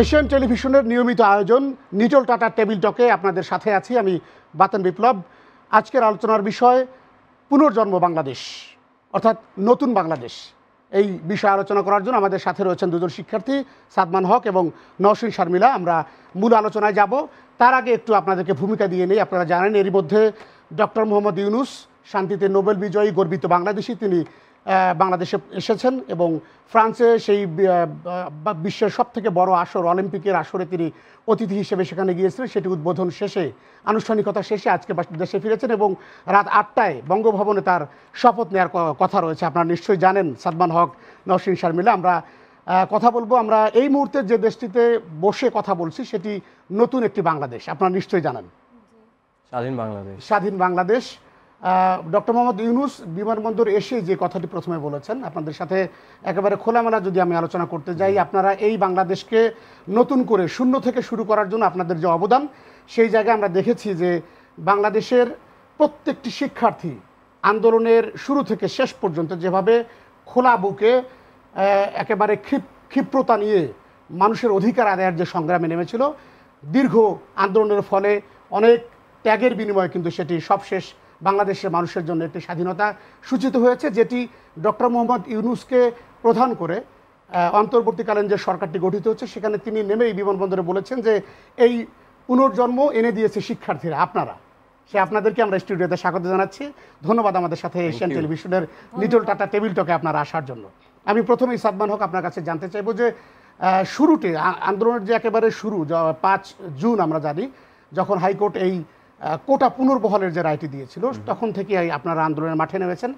Asian টেলিভিশনের নিয়মিত আয়োজন নিটল টাটার টেবিল টকে আপনাদের সাথে আছি আমি বাতন বিপ্লব। আজকের আলোচনার বিষয় পুনর্জন্ম বাংলাদেশ, অর্থাৎ নতুন বাংলাদেশ। এই বিষয়ে আলোচনা করার জন্য আমাদের সাথে রয়েছেন দুজন শিক্ষার্থী, সাদমান হক এবং নওশীন শারমিলা। আমরা মূল আলোচনায় যাব, তার আগে একটু আপনাদেরকে ভূমিকা দিয়ে নেই। আপনারা জানেন এরই মধ্যে ডক্টর মোহাম্মদ ইউনূস, শান্তিতে নোবেল বিজয়ী গর্বিত বাংলাদেশি, তিনি বাংলাদেশে এসেছেন এবং ফ্রান্সে সেই বিশ্বের সবথেকে বড় আসর অলিম্পিকের আসরে তিনি অতিথি হিসেবে সেখানে গিয়েছিলেন। সেটি উদ্বোধন শেষে, আনুষ্ঠানিকতা শেষে আজকে দেশে ফিরেছেন এবং রাত 8টায় বঙ্গভবনে তার শপথ নেওয়ার কথা রয়েছে। আপনারা নিশ্চয়ই জানেন। সাদমান হক, নওশীন শারমিলা, আমরা কথা বলবো। আমরা এই মুহূর্তে যে দেশটিতে বসে কথা বলছি সেটি নতুন একটি বাংলাদেশ, আপনারা নিশ্চয়ই জানেন, স্বাধীন বাংলাদেশ। স্বাধীন বাংলাদেশ। ডক্টর মোহাম্মদ ইউনূস বিমানবন্দর এসে যে কথাটি প্রথমে বলেছেন, আপনাদের সাথে একেবারে খোলামেলা যদি আমি আলোচনা করতে যাই, আপনারা এই বাংলাদেশকে নতুন করে শূন্য থেকে শুরু করার জন্য আপনাদের যে অবদান, সেই জায়গায় আমরা দেখেছি যে বাংলাদেশের প্রত্যেকটি শিক্ষার্থী আন্দোলনের শুরু থেকে শেষ পর্যন্ত যেভাবে খোলা বুকে একেবারে ক্ষিপ্রতা নিয়ে মানুষের অধিকার আদায়ের যে সংগ্রামে নেমেছিল, দীর্ঘ আন্দোলনের ফলে অনেক ত্যাগের বিনিময়ে কিন্তু সেটি সবশেষ বাংলাদেশের মানুষের জন্য একটি স্বাধীনতা সূচিত হয়েছে, যেটি ডক্টর মোহাম্মদ ইউনূসকে প্রধান করে অন্তর্বর্তীকালীন যে সরকারটি গঠিত হচ্ছে সেখানে তিনি নেমেই বিমানবন্দরে বলেছেন যে এই পুনর্জন্ম এনে দিয়েছে শিক্ষার্থীরা, আপনারা। সে আপনাদেরকে আমরা স্টুডিওতে স্বাগত জানাচ্ছি। ধন্যবাদ আমাদের সাথে এশিয়ান টেলিভিশনের নিটল টাটা টেবিল টকে আপনারা আসার জন্য। আমি প্রথমেই সাদমান হক আপনার কাছে জানতে চাইবো যে শুরুতে আন্দোলনের যে একেবারে শুরু 5 জুন আমরা জানি, যখন হাইকোর্ট এই কোটা পুনর্বহালের যে রায়টি দিয়েছিল, তখন থেকে আপনারা আন্দোলনের মাঠে নেমেছেন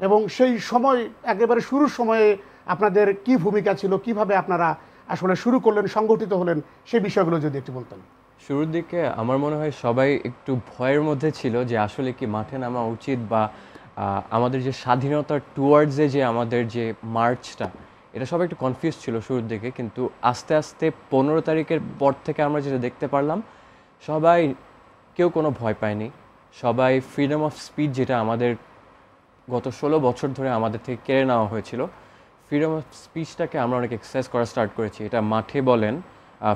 এবং সেই সময় একেবারে শুরুর সময়ে আপনাদের কি ভূমিকা ছিল, কিভাবে আপনারা আসলে শুরু করলেন, সংগঠিত হলেন, সেই বিষয়গুলো যদি একটু বলতেন। শুরুর দিকে আমার মনে হয় সবাই একটু ভয়ের মধ্যে ছিল যে আসলে কি মাঠে নামা উচিত, বা আমাদের যে স্বাধীনতার টুয়ার্ডসে যে আমাদের যে মার্চটা, এটা সবাই একটু কনফিউজ ছিল শুরুর দিকে। কিন্তু আস্তে আস্তে 15 তারিখের পর থেকে আমরা যেটা দেখতে পারলাম, সবাই কেউ কোনো ভয় পায়নি। সবাই ফ্রিডম অফ স্পিচ, যেটা আমাদের গত 16 বছর ধরে আমাদের থেকে কেড়ে নেওয়া হয়েছিল, ফ্রিডম অফ স্পিচটাকে আমরা অনেক এক্সারসাইজ করা স্টার্ট করেছি। এটা মাঠে বলেন,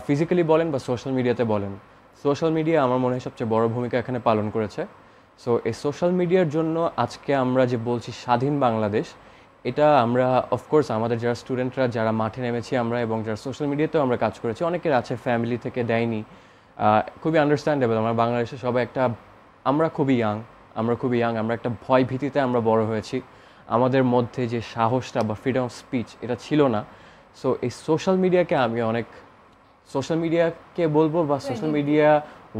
ফিজিক্যালি বলেন, বা সোশ্যাল মিডিয়াতে বলেন। সোশ্যাল মিডিয়া আমার মনে হয় সবচেয়ে বড় ভূমিকা এখানে পালন করেছে। সো এই সোশ্যাল মিডিয়ার জন্য আজকে আমরা যে বলছি স্বাধীন বাংলাদেশ, এটা আমরা অফকোর্স আমাদের যারা স্টুডেন্টরা যারা মাঠে নেমেছি আমরা, এবং যারা সোশ্যাল মিডিয়াতেও আমরা কাজ করেছি, অনেকের আছে ফ্যামিলি থেকে দেয়নি, খুবই আন্ডারস্ট্যান্ডেবল। আমরা বাংলাদেশে সবাই আমরা খুবই ইয়াং, আমরা একটা ভয় ভীতিতে আমরা বড় হয়েছি। আমাদের মধ্যে যে সাহসটা বা ফ্রিডম অফ স্পিচ এটা ছিল না। সো এই সোশ্যাল মিডিয়াকে বলবো, বা সোশ্যাল মিডিয়া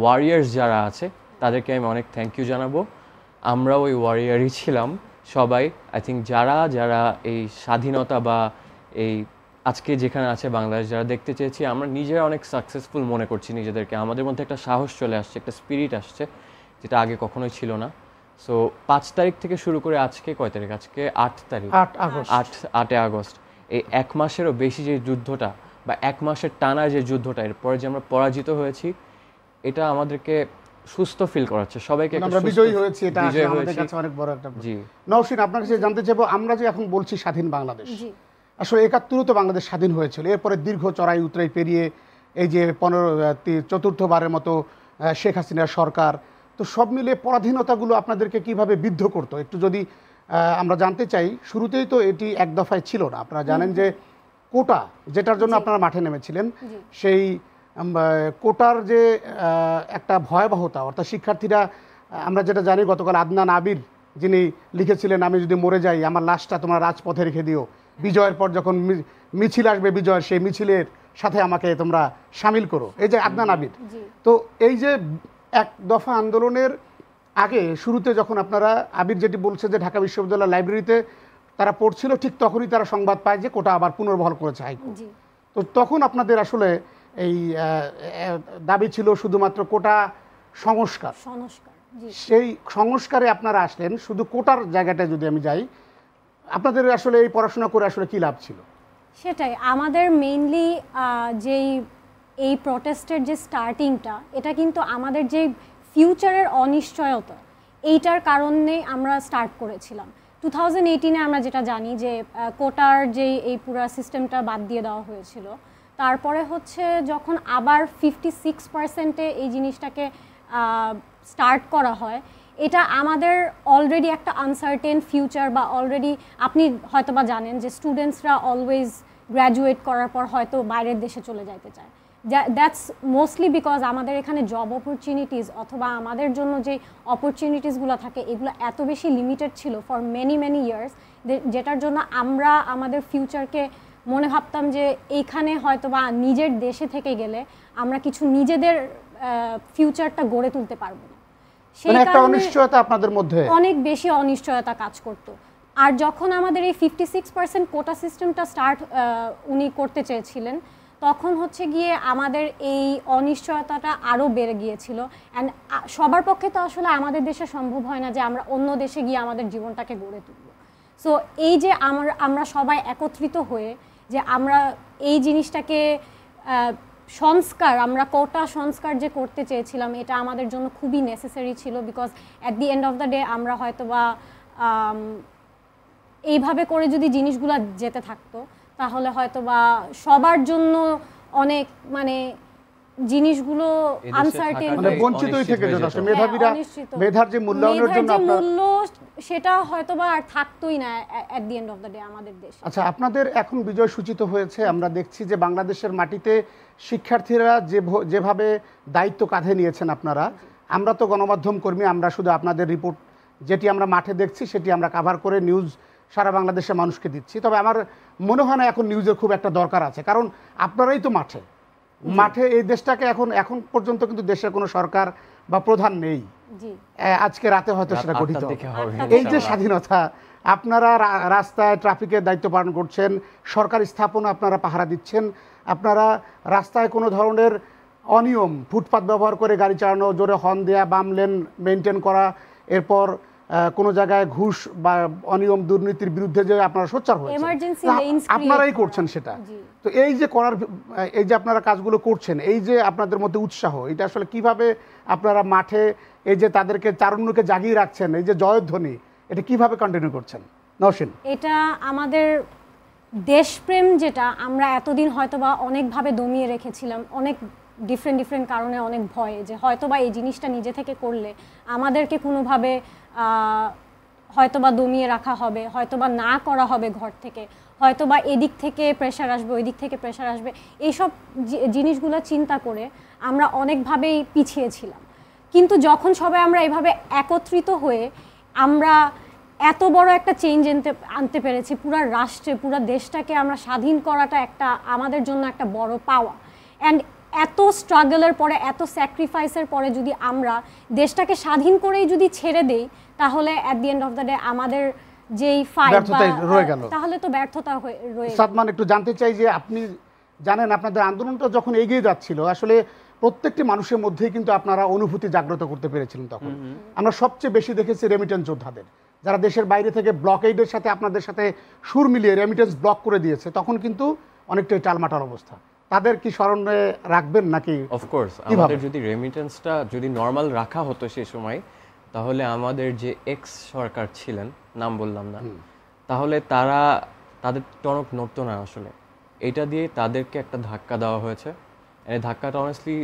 ওয়ারিয়ার্স যারা আছে তাদেরকে আমি অনেক থ্যাংক ইউ জানাবো। আমরা ওই ওয়ারিয়ারই ছিলাম সবাই। আই থিঙ্ক যারা এই স্বাধীনতা বা এই আজকে যেখানে আছে বাংলাদেশ যারা দেখতে চেয়েছি, আমরা নিজেরা অনেক সাকসেসফুল মনে করছি নিজেদেরকে। আমাদের মধ্যে একটা সাহস চলে আসছে, একটা স্পিরিট আসছে, যেটা আগে কখনোই ছিল না। সো 5 তারিখ থেকে শুরু করে আজকে কয় তারিখ? আজকে 8 তারিখ, 8 আগস্ট। এই 1 মাসেরও বেশি যে যুদ্ধটা, বা 1 মাসের টানা যে যুদ্ধটা, এরপরে যে আমরা পরাজিত হয়েছি, এটা আমাদেরকে সুস্থ ফিল করাচ্ছে সবাইকে। আমরা বিজয়ী হয়েছি, এটা আমাদের কাছে অনেক বড় একটা। জি নওশীন, আপনার কাছে জানতে চাইবো, আমরা যে এখন বলছি স্বাধীন বাংলাদেশ, আসলে 71 তো বাংলাদেশ স্বাধীন হয়েছিল। এরপরে দীর্ঘ চড়াই উতরাই পেরিয়ে এই যে চতুর্থবারের মতো শেখ হাসিনার সরকার, তো সব মিলে পরাধীনতাগুলো আপনাদেরকে কিভাবে বিদ্ধ করতো একটু যদি আমরা জানতে চাই। শুরুতেই তো এটি এক দফায় ছিল না। আপনারা জানেন যে কোটা, যেটার জন্য আপনারা মাঠে নেমেছিলেন, সেই কোটার যে একটা ভয়াবহতা, অর্থাৎ শিক্ষার্থীরা, আমরা যেটা জানি, গতকাল আদনান আবির যিনি লিখেছিলেন, আমি যদি মরে যাই আমার লাশটা তোমরা রাজপথে রেখে দিও, বিজয়ের পর যখন মিছিল আসবে বিজয়ের, সেই মিছিলের সাথে আমাকে তোমরা সামিল করো, এই যে আদনান আবির। তো এই যে এক দফা আন্দোলনের আগে শুরুতে যখন আপনারা, আবির যেটি বলছে যে ঢাকা বিশ্ববিদ্যালয় লাইব্রেরিতে তারা পড়ছিল, ঠিক তখনই তারা সংবাদ পায় যে কোটা আবার পুনর্বহাল করেছে হাইকোর্ট। তো তখন আপনাদের আসলে এই দাবি ছিল শুধুমাত্র কোটা সংস্কার। সেই সংস্কারে আপনারা আসলেন। শুধু কোটার জায়গাটায় যদি আমি যাই, আপনাদের আসলে এই পড়াশোনা করে আসলে কি লাভ ছিল? সেটাই আমাদের মেইনলি যেই এই প্রটেস্টের যে স্টার্টিংটা, এটা কিন্তু আমাদের যে ফিউচারের অনিশ্চয়তা, এইটার কারণে আমরা স্টার্ট করেছিলাম। 2018-এ আমরা যেটা জানি যে কোটার যে এই পুরো সিস্টেমটা বাদ দিয়ে দেওয়া হয়েছিল, তো তারপরে হচ্ছে যখন আবার 56%-এ এই জিনিসটাকে স্টার্ট করা হয়, এটা আমাদের অলরেডি একটা আনসার্টেন ফিউচার, বা অলরেডি আপনি হয়তো বা জানেন যে স্টুডেন্টসরা অলওয়েজ গ্র্যাজুয়েট করার পর হয়তো বাইরের দেশে চলে যাইতে চায়। দ্যাটস মোস্টলি বিকজ আমাদের এখানে জব অপরচুনিটিস অথবা আমাদের জন্য যে অপরচুনিটিসগুলো থাকে এগুলো এত বেশি লিমিটেড ছিল ফর মেনি ইয়ার্স, যেটার জন্য আমরা আমাদের ফিউচারকে মনে ভাবতাম যে এইখানে হয়তো বা নিজের দেশে থেকে গেলে আমরা কিছু নিজেদের ফিউচারটা গড়ে তুলতে পারবো না। মানে একটা অনিশ্চয়তা আপনাদের মধ্যে, অনেক বেশি অনিশ্চয়তা কাজ করত। আর যখন আমাদের এই 56% কোটা সিস্টেমটা উনি করতে চেয়েছিলেন, তখন হচ্ছে গিয়ে আমাদের এই অনিশ্চয়তাটা আরও বেড়ে গিয়েছিল। অ্যান্ড সবার পক্ষে তো আসলে আমাদের দেশে সম্ভব হয় না যে আমরা অন্য দেশে গিয়ে আমাদের জীবনটাকে গড়ে তুলব। সো এই যে আমরা সবাই একত্রিত হয়ে যে আমরা এই জিনিসটাকে আমরা কোটা সংস্কার যে করতে চেয়েছিলাম, এটা আমাদের জন্য খুবই নেসেসারি ছিল। Because at the end of the day আমরা হয়তো বা এইভাবে করে যদি জিনিসগুলো যেতে থাকতো তাহলে হয়তো বা সবার জন্য অনেক মানে জিনিসগুলো আনসার্টেন, মানে বঞ্চিতই থেকে যেত। আসলে মেধাবীরা মেধার যে মূল্যায়নের জন্য মূল্য সেটা হয়তো বা আর থাকতোই না at the end of the day আমাদের দেশে। আচ্ছা, আপনাদের এখন বিজয় সূচিত হয়েছে, আমরা দেখছি যে বাংলাদেশের মাটিতে শিক্ষার্থীরা যেভাবে দায়িত্ব কাঁধে নিয়েছেন আপনারা। আমরা তো গণমাধ্যম কর্মী, আমরা শুধু আপনাদের রিপোর্ট যেটি আমরা মাঠে দেখছি সেটি আমরা কভার করে নিউজ সারা বাংলাদেশের মানুষকে দিচ্ছি। তবে আমার মনে হয় না এখন নিউজের খুব একটা দরকার আছে, কারণ আপনারাই তো মাঠে এই দেশটাকে এখন পর্যন্ত কিন্তু দেশের কোনো সরকার বা প্রধান নেই। আজকে রাতে হয়তো সেটা গঠিত হবে। এই যে স্বাধীনতা, আপনারা রাস্তায় ট্রাফিকের দায়িত্ব পালন করছেন, সরকারি স্থাপনা আপনারা পাহারা দিচ্ছেন, আপনারা রাস্তায় কোনো ধরনের অনিয়ম, ফুটপাত ব্যবহার করে গাড়ি চালানো, জোরে হর্ন দেওয়া, বাম লেন মেনটেন করা, এরপর কোনো জায়গায় ঘুষ বা অনিয়ম দুর্নীতির বিরুদ্ধে যে আপনারা সোচ্চার হয়েছেন, আপনারাই করছেন সেটা। তো এই যে আপনারা কাজগুলো করছেন, এই যে আপনাদের মধ্যে উৎসাহ, এটা আসলে কিভাবে আপনারা মাঠে এই যে তাদেরকে তারুণ্যকে জাগিয়ে রাখছেন, এই যে জয়ধ্বনি, এটা কিভাবে কন্টিনিউ করছেন? নওশীন। এটা আমাদের দেশপ্রেম, যেটা আমরা এতদিন হয়তোবা অনেকভাবে দমিয়ে রেখেছিলাম, অনেক ডিফারেন্ট কারণে, অনেক ভয়ে যে হয়তোবা এই জিনিসটা নিজে থেকে করলে আমাদেরকে কোনোভাবে হয়তোবা দমিয়ে রাখা হবে, হয়তোবা না করা হবে ঘর থেকে, হয়তোবা এদিক থেকে প্রেশার আসবে, ওই দিক থেকে প্রেশার আসবে, এইসব জিনিসগুলো চিন্তা করে আমরা অনেকভাবেই পিছিয়েছিলাম। কিন্তু যখন সবাই আমরা এভাবে একত্রিত হয়ে আমরা এত বড় একটা চেঞ্জ আনতে পেরেছি পুরো রাষ্ট্রে, পুরো দেশটাকে আমরা স্বাধীন করাটা একটা আমাদের জন্য একটা বড় পাওয়া। অ্যান্ড এত স্ট্রাগলের পরে, এত স্যাক্রিফাইসের পরে যদি আমরা দেশটাকে স্বাধীন করেই যদি ছেড়ে দেই, তাহলে at the end of the day আমাদের যেই ফাইট তাহলে তো ব্যর্থতা রয়ে। সাদমান, একটু জানতে চাই যে আপনি জানেন আপনাদের আন্দোলনটা যখন এগিয়ে যাচ্ছিল, আসলে প্রত্যেকটি মানুষের মধ্যেই কিন্তু আপনারা অনুভূতি জাগ্রত করতে পেরেছিলেন। তখন আমরা সবচেয়ে বেশি দেখেছি রেমিটেন্স যোদ্ধাদের, যারা দেশের বাইরে থেকে ব্লকেডের সাথে আপনাদের সাথে সুর মিলিয়ে রেমিটেন্স ব্লক করে দিয়েছে। তখন কিন্তু অনেকটাই টালমাটাল অবস্থা, তাদের কি স্মরণে রাখবেন নাকি? অফকোর্স, আমাদের যদি রেমিটেন্সটা যদি নর্মাল রাখা হতো সেই সময়, তাহলে আমাদের যে এক্স সরকার ছিলেন, নাম বললাম না, তাহলে তাদের টনক নড়তো না। আসলে এটা দিয়ে তাদেরকে একটা ধাক্কা দেওয়া হয়েছে। এই ধাক্কাটা honestly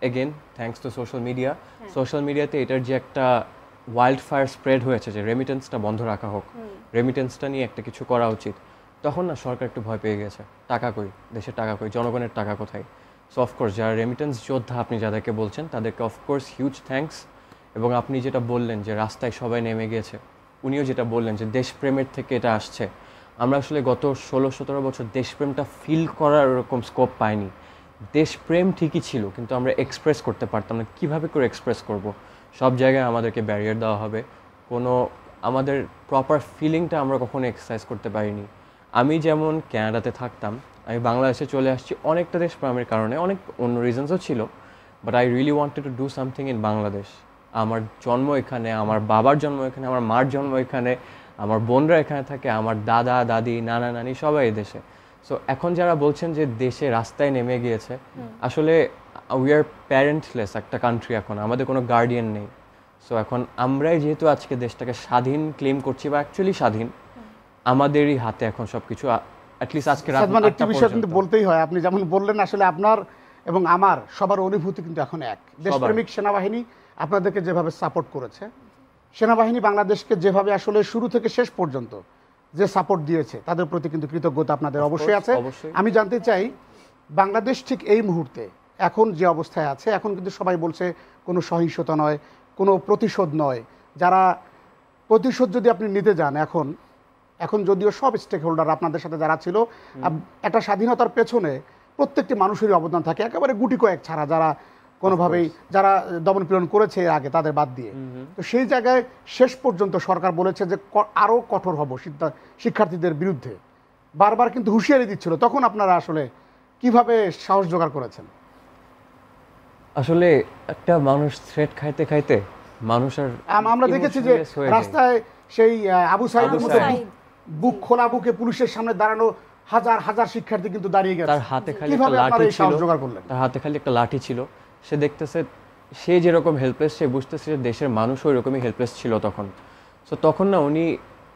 again thanks to social মিডিয়াতে এটার যে একটা ওয়াইল্ড ফায়ার স্প্রেড হয়েছে যে রেমিটেন্সটা বন্ধ রাখা হোক, রেমিটেন্সটা নিয়ে একটা কিছু করা উচিত, তখন না সরকার একটু ভয় পেয়ে গেছে। টাকা কই, দেশের টাকা কই, জনগণের টাকা কোথায়? সো অফকোর্স যারা রেমিটেন্স যোদ্ধা আপনি যাদেরকে বলছেন তাদেরকে অফকোর্স হিউজ থ্যাঙ্কস। এবং আপনি যেটা বললেন যে রাস্তায় সবাই নেমে গিয়েছে, উনিও যেটা বললেন যে দেশপ্রেমের থেকে এটা আসছে। আমরা আসলে গত 16-17 বছর দেশপ্রেমটা ফিল করার ওরকম স্কোপ পাইনি। দেশপ্রেম ঠিকই ছিল, কিন্তু আমরা এক্সপ্রেস করতে পারতাম না। কীভাবে করে এক্সপ্রেস করব? সব জায়গায় আমাদেরকে ব্যারিয়ার দেওয়া হবে, আমাদের প্রপার ফিলিংটা আমরা কখনো এক্সারসাইজ করতে পারিনি। আমি যেমন ক্যানাডাতে থাকতাম, আমি বাংলাদেশে চলে আসছি অনেকটা দেশপ্রেমের কারণে, অনেক অন্য রিজনসও ছিল, but I really wanted to do something in Bangladesh. আমার জন্ম এখানে, আমার বাবার জন্ম এখানে, আমার মার জন্ম এখানে, আমার বোনরা এখানে থাকে, আমার দাদা দাদি নানা নানি সবাই এই দেশে। সো এখন যারা বলছেন যে দেশে রাস্তায় নেমে গিয়েছে, আসলে উই আর প্যারেন্টলেস একটা কান্ট্রি, এখন আমাদের কোনো গার্ডিয়ান নেই। সো এখন আমরাই যেহেতু আজকে দেশটাকে স্বাধীন ক্লেম করছি, বা অ্যাকচুয়ালি স্বাধীন, আমাদেরই হাতে এখন সব কিছু। অ্যাটলিস্ট আজকে রাত সাদমান, একটি 8টা বিষয় কিন্তু পর্যন্ত। বলতেই হয়, আপনি যেমন বললেন আসলে আপনার এবং আমার সবার অনুভূতি কিন্তু এখন এক। দেশপ্রেমিক সেনাবাহিনী আপনাদেরকে যেভাবে সাপোর্ট করেছে, সেনাবাহিনী বাংলাদেশকে যেভাবে আসলে শুরু থেকে শেষ পর্যন্ত যে সাপোর্ট দিয়েছে, তাদের প্রতি কিন্তু কৃতজ্ঞতা আপনাদের অবশ্যই আছে। অবশ্যই। আমি জানতে চাই, বাংলাদেশ ঠিক এই মুহূর্তে এখন যে অবস্থায় আছে, এখন কিন্তু সবাই বলছে কোনো সহিংসতা নয়, কোনো প্রতিশোধ নয়। যারা প্রতিশোধ যদি আপনি নিতে যান, এখন যদিও সব স্টেক হোল্ডার আপনাদের সাথে যারা ছিল, একটা স্বাধীনতার পেছনে প্রত্যেকটি মানুষেরই অবদান থাকে, একেবারে গুটি কয়েক ছাড়া, যারা কোনোভাবেই যারা দমনপীড়ন করেছে এর আগে তাদের বাদ দিয়ে। তো সেই জায়গায় শেষ পর্যন্ত সরকার বলেছে যে আরও কঠোর হব শিক্ষার্থীদের বিরুদ্ধে, বারবার কিন্তু হুঁশিয়ারি দিচ্ছিল। তখন আপনারা আসলে কিভাবে সাহস জোগাড় করেছেন? আসলে একটা মানুষ থ্রেট খাইতে খাইতে মানুষ আর আমরা দেখেছি যে emotionless হয়ে যায়। রাস্তায় সেই আবু সাইদের আবু মতো সাইদ। বুক খোলা বুকে পুলিশের সামনে দাঁড়ানো হাজার হাজার শিক্ষার্থী কিন্তু দাঁড়িয়ে গেছে। তার হাতে খালি একটা কিভাবে আপনারা লাঠি এই সাহস ছিল, জোগাড় করলেন? তার হাতে খালি একটা লাঠি ছিল। সে দেখতেছে সে যেরকম হেল্পলেস, সে বুঝতেছে যে দেশের মানুষও ওইরকমই হেল্পলেস ছিল তখন। সো তখন না উনি,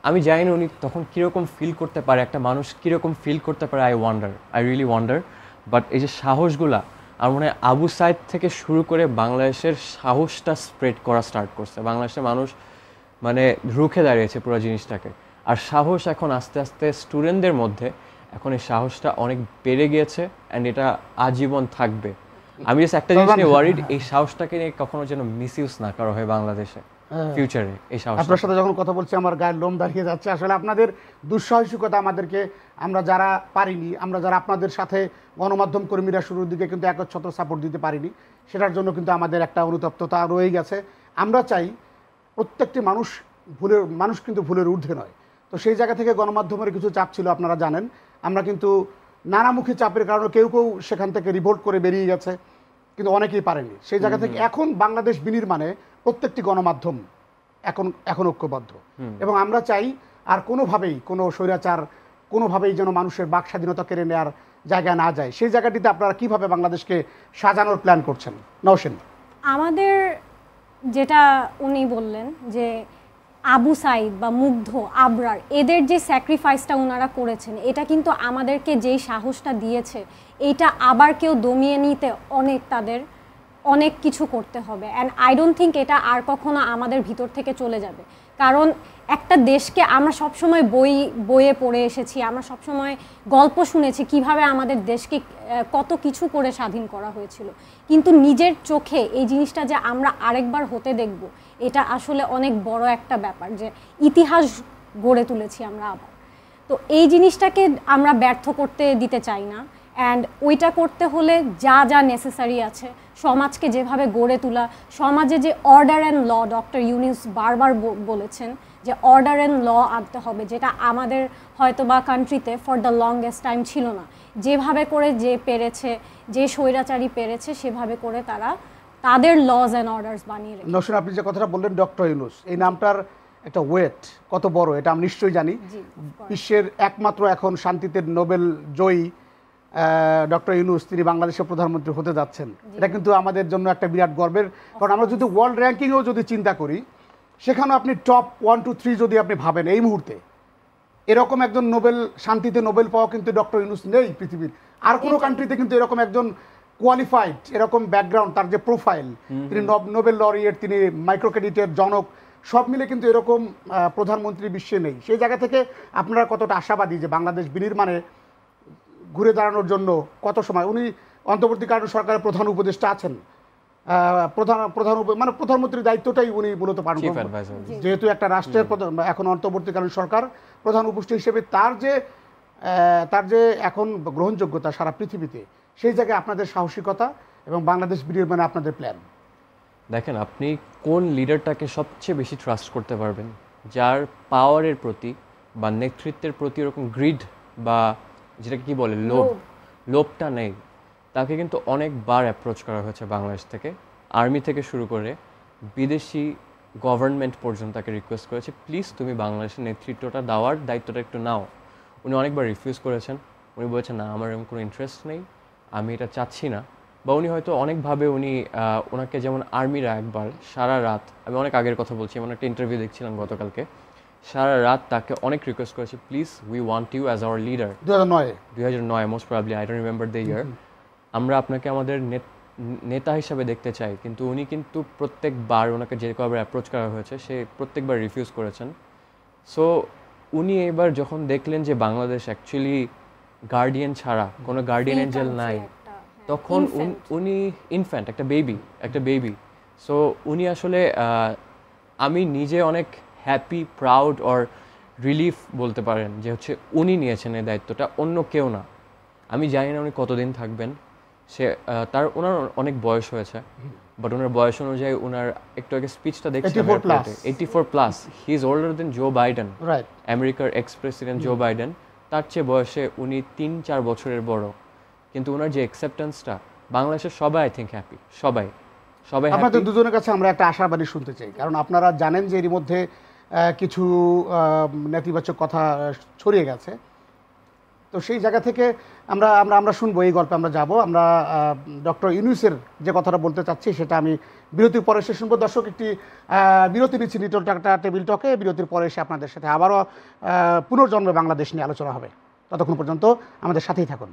আমি জানি না উনি তখন কীরকম ফিল করতে পারে, একটা মানুষ কীরকম ফিল করতে পারে। I really wonder. বাট এই যে সাহসগুলা, আমার মনে হয় আবু সাইদ থেকে শুরু করে বাংলাদেশের সাহসটা স্প্রেড করা স্টার্ট করছে। বাংলাদেশের মানুষ মানে রুখে দাঁড়িয়েছে পুরো জিনিসটাকে। আর সাহস এখন আস্তে আস্তে স্টুডেন্টদের মধ্যে এখন এই সাহসটা অনেক বেড়ে গিয়েছে, অ্যান্ড এটা আজীবন থাকবে। আমি জাস্ট একটা জিনিস নিয়ে ওয়ারিড, এই সাহসটাকে নিয়ে কখনো যেন মিসইউজ না করা হয় বাংলাদেশে ফিউচারে। এই সাহস আপনার সাথে যখন কথা বলছি আমার গায়ের লোম দাঁড়িয়ে যাচ্ছে। আসলে আপনাদের দুঃসাহসিকতা আমাদেরকে, আমরা যারা পারিনি, আমরা যারা আপনাদের সাথে গণমাধ্যম কর্মীরা শুরুর দিকে কিন্তু একচ্ছত্র সাপোর্ট দিতে পারিনি, সেটার জন্য কিন্তু আমাদের একটা অনুতপ্ততা রয়ে গেছে। আমরা চাই প্রত্যেকটি মানুষ কিন্তু ভুলের ঊর্ধ্বে নয়। তো সেই জায়গা থেকে গণমাধ্যমের কিছু চাপ ছিল, আপনারা জানেন। আমরা কিন্তু নানামুখী চাপের কারণে কেউ সেখান থেকে রিভোল্ট করে বেরিয়ে গেছে, কিন্তু অনেকেই পারেনি। সেই জায়গা থেকে এখন বাংলাদেশ বিনির্মাণে প্রত্যেকটি গণমাধ্যম এখন ঐক্যবদ্ধ, এবং আমরা চাই আর কোনোভাবেই কোনো স্বৈরাচার কোনোভাবেই যেন মানুষের বাক স্বাধীনতা কেড়ে নেওয়ার জায়গায় না যায়। সেই জায়গাটিতে আপনারা কিভাবে বাংলাদেশকে সাজানোর প্ল্যান করছেন? নওশীন। আমাদের যেটা উনি বললেন যে আবু সাইদ বা মুগ্ধ, আবরার, এদের যে স্যাক্রিফাইসটা ওনারা করেছেন, এটা কিন্তু আমাদেরকে যেই সাহসটা দিয়েছে, এইটা আবার কেউ দমিয়ে নিতে তাদের অনেক কিছু করতে হবে। অ্যান্ড আই ডোন্ট থিঙ্ক এটা আর কখনো আমাদের ভিতর থেকে চলে যাবে। কারণ একটা দেশকে আমরা সবসময় বইয়ে পড়ে এসেছি, আমরা সবসময় গল্প শুনেছি কিভাবে আমাদের দেশকে কত কিছু করে স্বাধীন করা হয়েছিল, কিন্তু নিজের চোখে এই জিনিসটা যে আমরা আরেকবার হতে দেখব, এটা আসলে অনেক বড় একটা ব্যাপার, যে ইতিহাস গড়ে তুলেছি আমরা আবার। তো এই জিনিসটাকে আমরা ব্যর্থ করতে দিতে চাই না। অ্যান্ড ওইটা করতে হলে যা যা নেসেসারি আছে, সমাজকে যেভাবে গড়ে তোলা, সমাজে যে order and law, doctor Yunus বারবার বলেছেন যে অর্ডার অ্যান্ড ল আনতে হবে, যেটা আমাদের হয়তো বা কান্ট্রিতে ফর দ্য লংগেস্ট টাইম ছিল না। যেভাবে করে যে পেরেছে, যে স্বৈরাচারী পেরেছে, সেভাবে করে তারা তাদের লজ অ্যান্ড অর্ডার্স বানিয়ে রেখেছে। নওশীন, আপনি যে কথাটা বললেন ডক্টর ইউনূস, এই নামটার একটা ওয়েট কত বড় এটা আমি নিশ্চয়ই জানি। বিশ্বের একমাত্র এখন শান্তিতে নোবেল জয়ী ডক্টর ইউনূস, তিনি বাংলাদেশের প্রধানমন্ত্রী হতে যাচ্ছেন। এটা কিন্তু আমাদের জন্য একটা বিরাট গর্বের, কারণ আমরা যদি ওয়ার্ল্ড র্যাঙ্কিংয়েও যদি চিন্তা করি, সেখানেও আপনি টপ 1, 2, 3 যদি আপনি ভাবেন, এই মুহূর্তে এরকম একজন শান্তিতে নোবেল পাওয়া কিন্তু ডক্টর ইউনূস নেই পৃথিবীর আর কোনো কান্ট্রিতে। কিন্তু এরকম একজন কোয়ালিফাইড, এরকম ব্যাকগ্রাউন্ড, তার যে প্রোফাইল, তিনি নোবেল লরিয়েট, তিনি মাইক্রো ক্রেডিটের জনক, সব মিলে কিন্তু এরকম প্রধানমন্ত্রী বিশ্বে নেই। সেই জায়গা থেকে আপনারা কতটা আশাবাদী যে বাংলাদেশ বিনির্মাণে ঘুরে দাঁড়ানোর জন্য কত সময়? উনি অন্তর্বর্তীকালীন সরকারের প্রধান উপদেষ্টা আছেন, মানে প্রধানমন্ত্রীর দায়িত্বটাই উনি মূলত পালন করেন, যেহেতু একটা রাষ্ট্রের এখন অন্তর্বর্তীকালীন সরকার প্রধান উপদেষ্টা হিসেবে তার যে এখন গ্রহণযোগ্যতা সারা পৃথিবীতে, সেই জায়গায় আপনাদের সাহসিকতা এবং বাংলাদেশ বিনির্মাণে আপনাদের প্ল্যান। দেখেন, আপনি কোন লিডারটাকে সবচেয়ে বেশি ট্রাস্ট করতে পারবেন, যার পাওয়ারের প্রতি বা নেতৃত্বের প্রতি এরকম গ্রিড বা যেটাকে কি বলে লোভটা নেই, তাকে কিন্তু অনেকবার অ্যাপ্রোচ করা হয়েছে বাংলাদেশ থেকে, আর্মি থেকে শুরু করে বিদেশি গভর্নমেন্ট পর্যন্ত তাকে রিকোয়েস্ট করেছে, প্লিজ তুমি বাংলাদেশের নেতৃত্বটা দেওয়ার দায়িত্বটা একটু নাও। উনি অনেকবার রিফিউজ করেছেন। উনি বলেছেন না, আমার এরকম কোনো ইন্টারেস্ট নেই, আমি এটা চাচ্ছি না। বা উনি হয়তো অনেকভাবে ওনাকে, যেমন আর্মিরা একবার সারা রাত, আমি অনেক আগের কথা বলছি, এমন একটা ইন্টারভিউ দেখছিলাম গতকালকে, সারা রাত তাকে অনেক রিকোয়েস্ট করেছি, please we want you as our leader. 2009 most probably, I don't remember the year. আমরা আপনাকে আমাদের নেতা হিসাবে দেখতে চাই, কিন্তু উনি কিন্তু প্রত্যেকবার ওনাকে যে কবার অ্যাপ্রোচ করা হয়েছে সে প্রত্যেকবার রিফিউজ করেছেন। সো উনি এবার যখন দেখলেন যে বাংলাদেশ অ্যাকচুয়ালি গার্ডিয়ান ছাড়া কোনো গার্ডিয়ান এঞ্জেল নাই, তখন উনি ইনফ্যান্ট, একটা বেবি। সো উনি আসলে আমি নিজে অনেক হ্যাপি, প্রাউড অর রিলিফ বলতে পারেন যে হচ্ছে উনি নিয়েছেন এই দায়িত্বটা, অন্য কেউ না। আমি জানি না উনি কতদিন থাকবেন, ওনার অনেক বয়স হয়েছে, বাট ওনার বয়স অনুযায়ী ওনার একটু আগে স্পিচটা দেখছিলাম 84+। He is older than Joe Biden, আমেরিকার এক্স প্রেসিডেন্ট জো বাইডেন। তার চেয়ে বয়সে উনি 3-4 বছরের বড়, কিন্তু ওনার যে অ্যাকসেপ্টেন্সটা, বাংলাদেশের সবাই আই থিঙ্ক হ্যাপি, সবাই। আপনাদের দুজনের কাছে আমরা একটা আশাবাদী শুনতে চাই, কারণ আপনারা জানেন যে এর মধ্যে কিছু নেতিবাচক কথা ছড়িয়ে গেছে। তো সেই জায়গা থেকে আমরা আমরা আমরা শুনবো, এই গল্পে আমরা যাব। আমরা ডক্টর ইউনূসের যে কথাটা বলতে চাচ্ছি সেটা আমি বিরতির পরে এসে শুনবো। দর্শক, একটি বিরতি নিচ্ছি লিটল টাটা টেবিল টকে। বিরতির পরে এসে আপনাদের সাথে আবারও পুনর্জন্মে বাংলাদেশ নিয়ে আলোচনা হবে। ততক্ষণ পর্যন্ত আমাদের সাথেই থাকুন।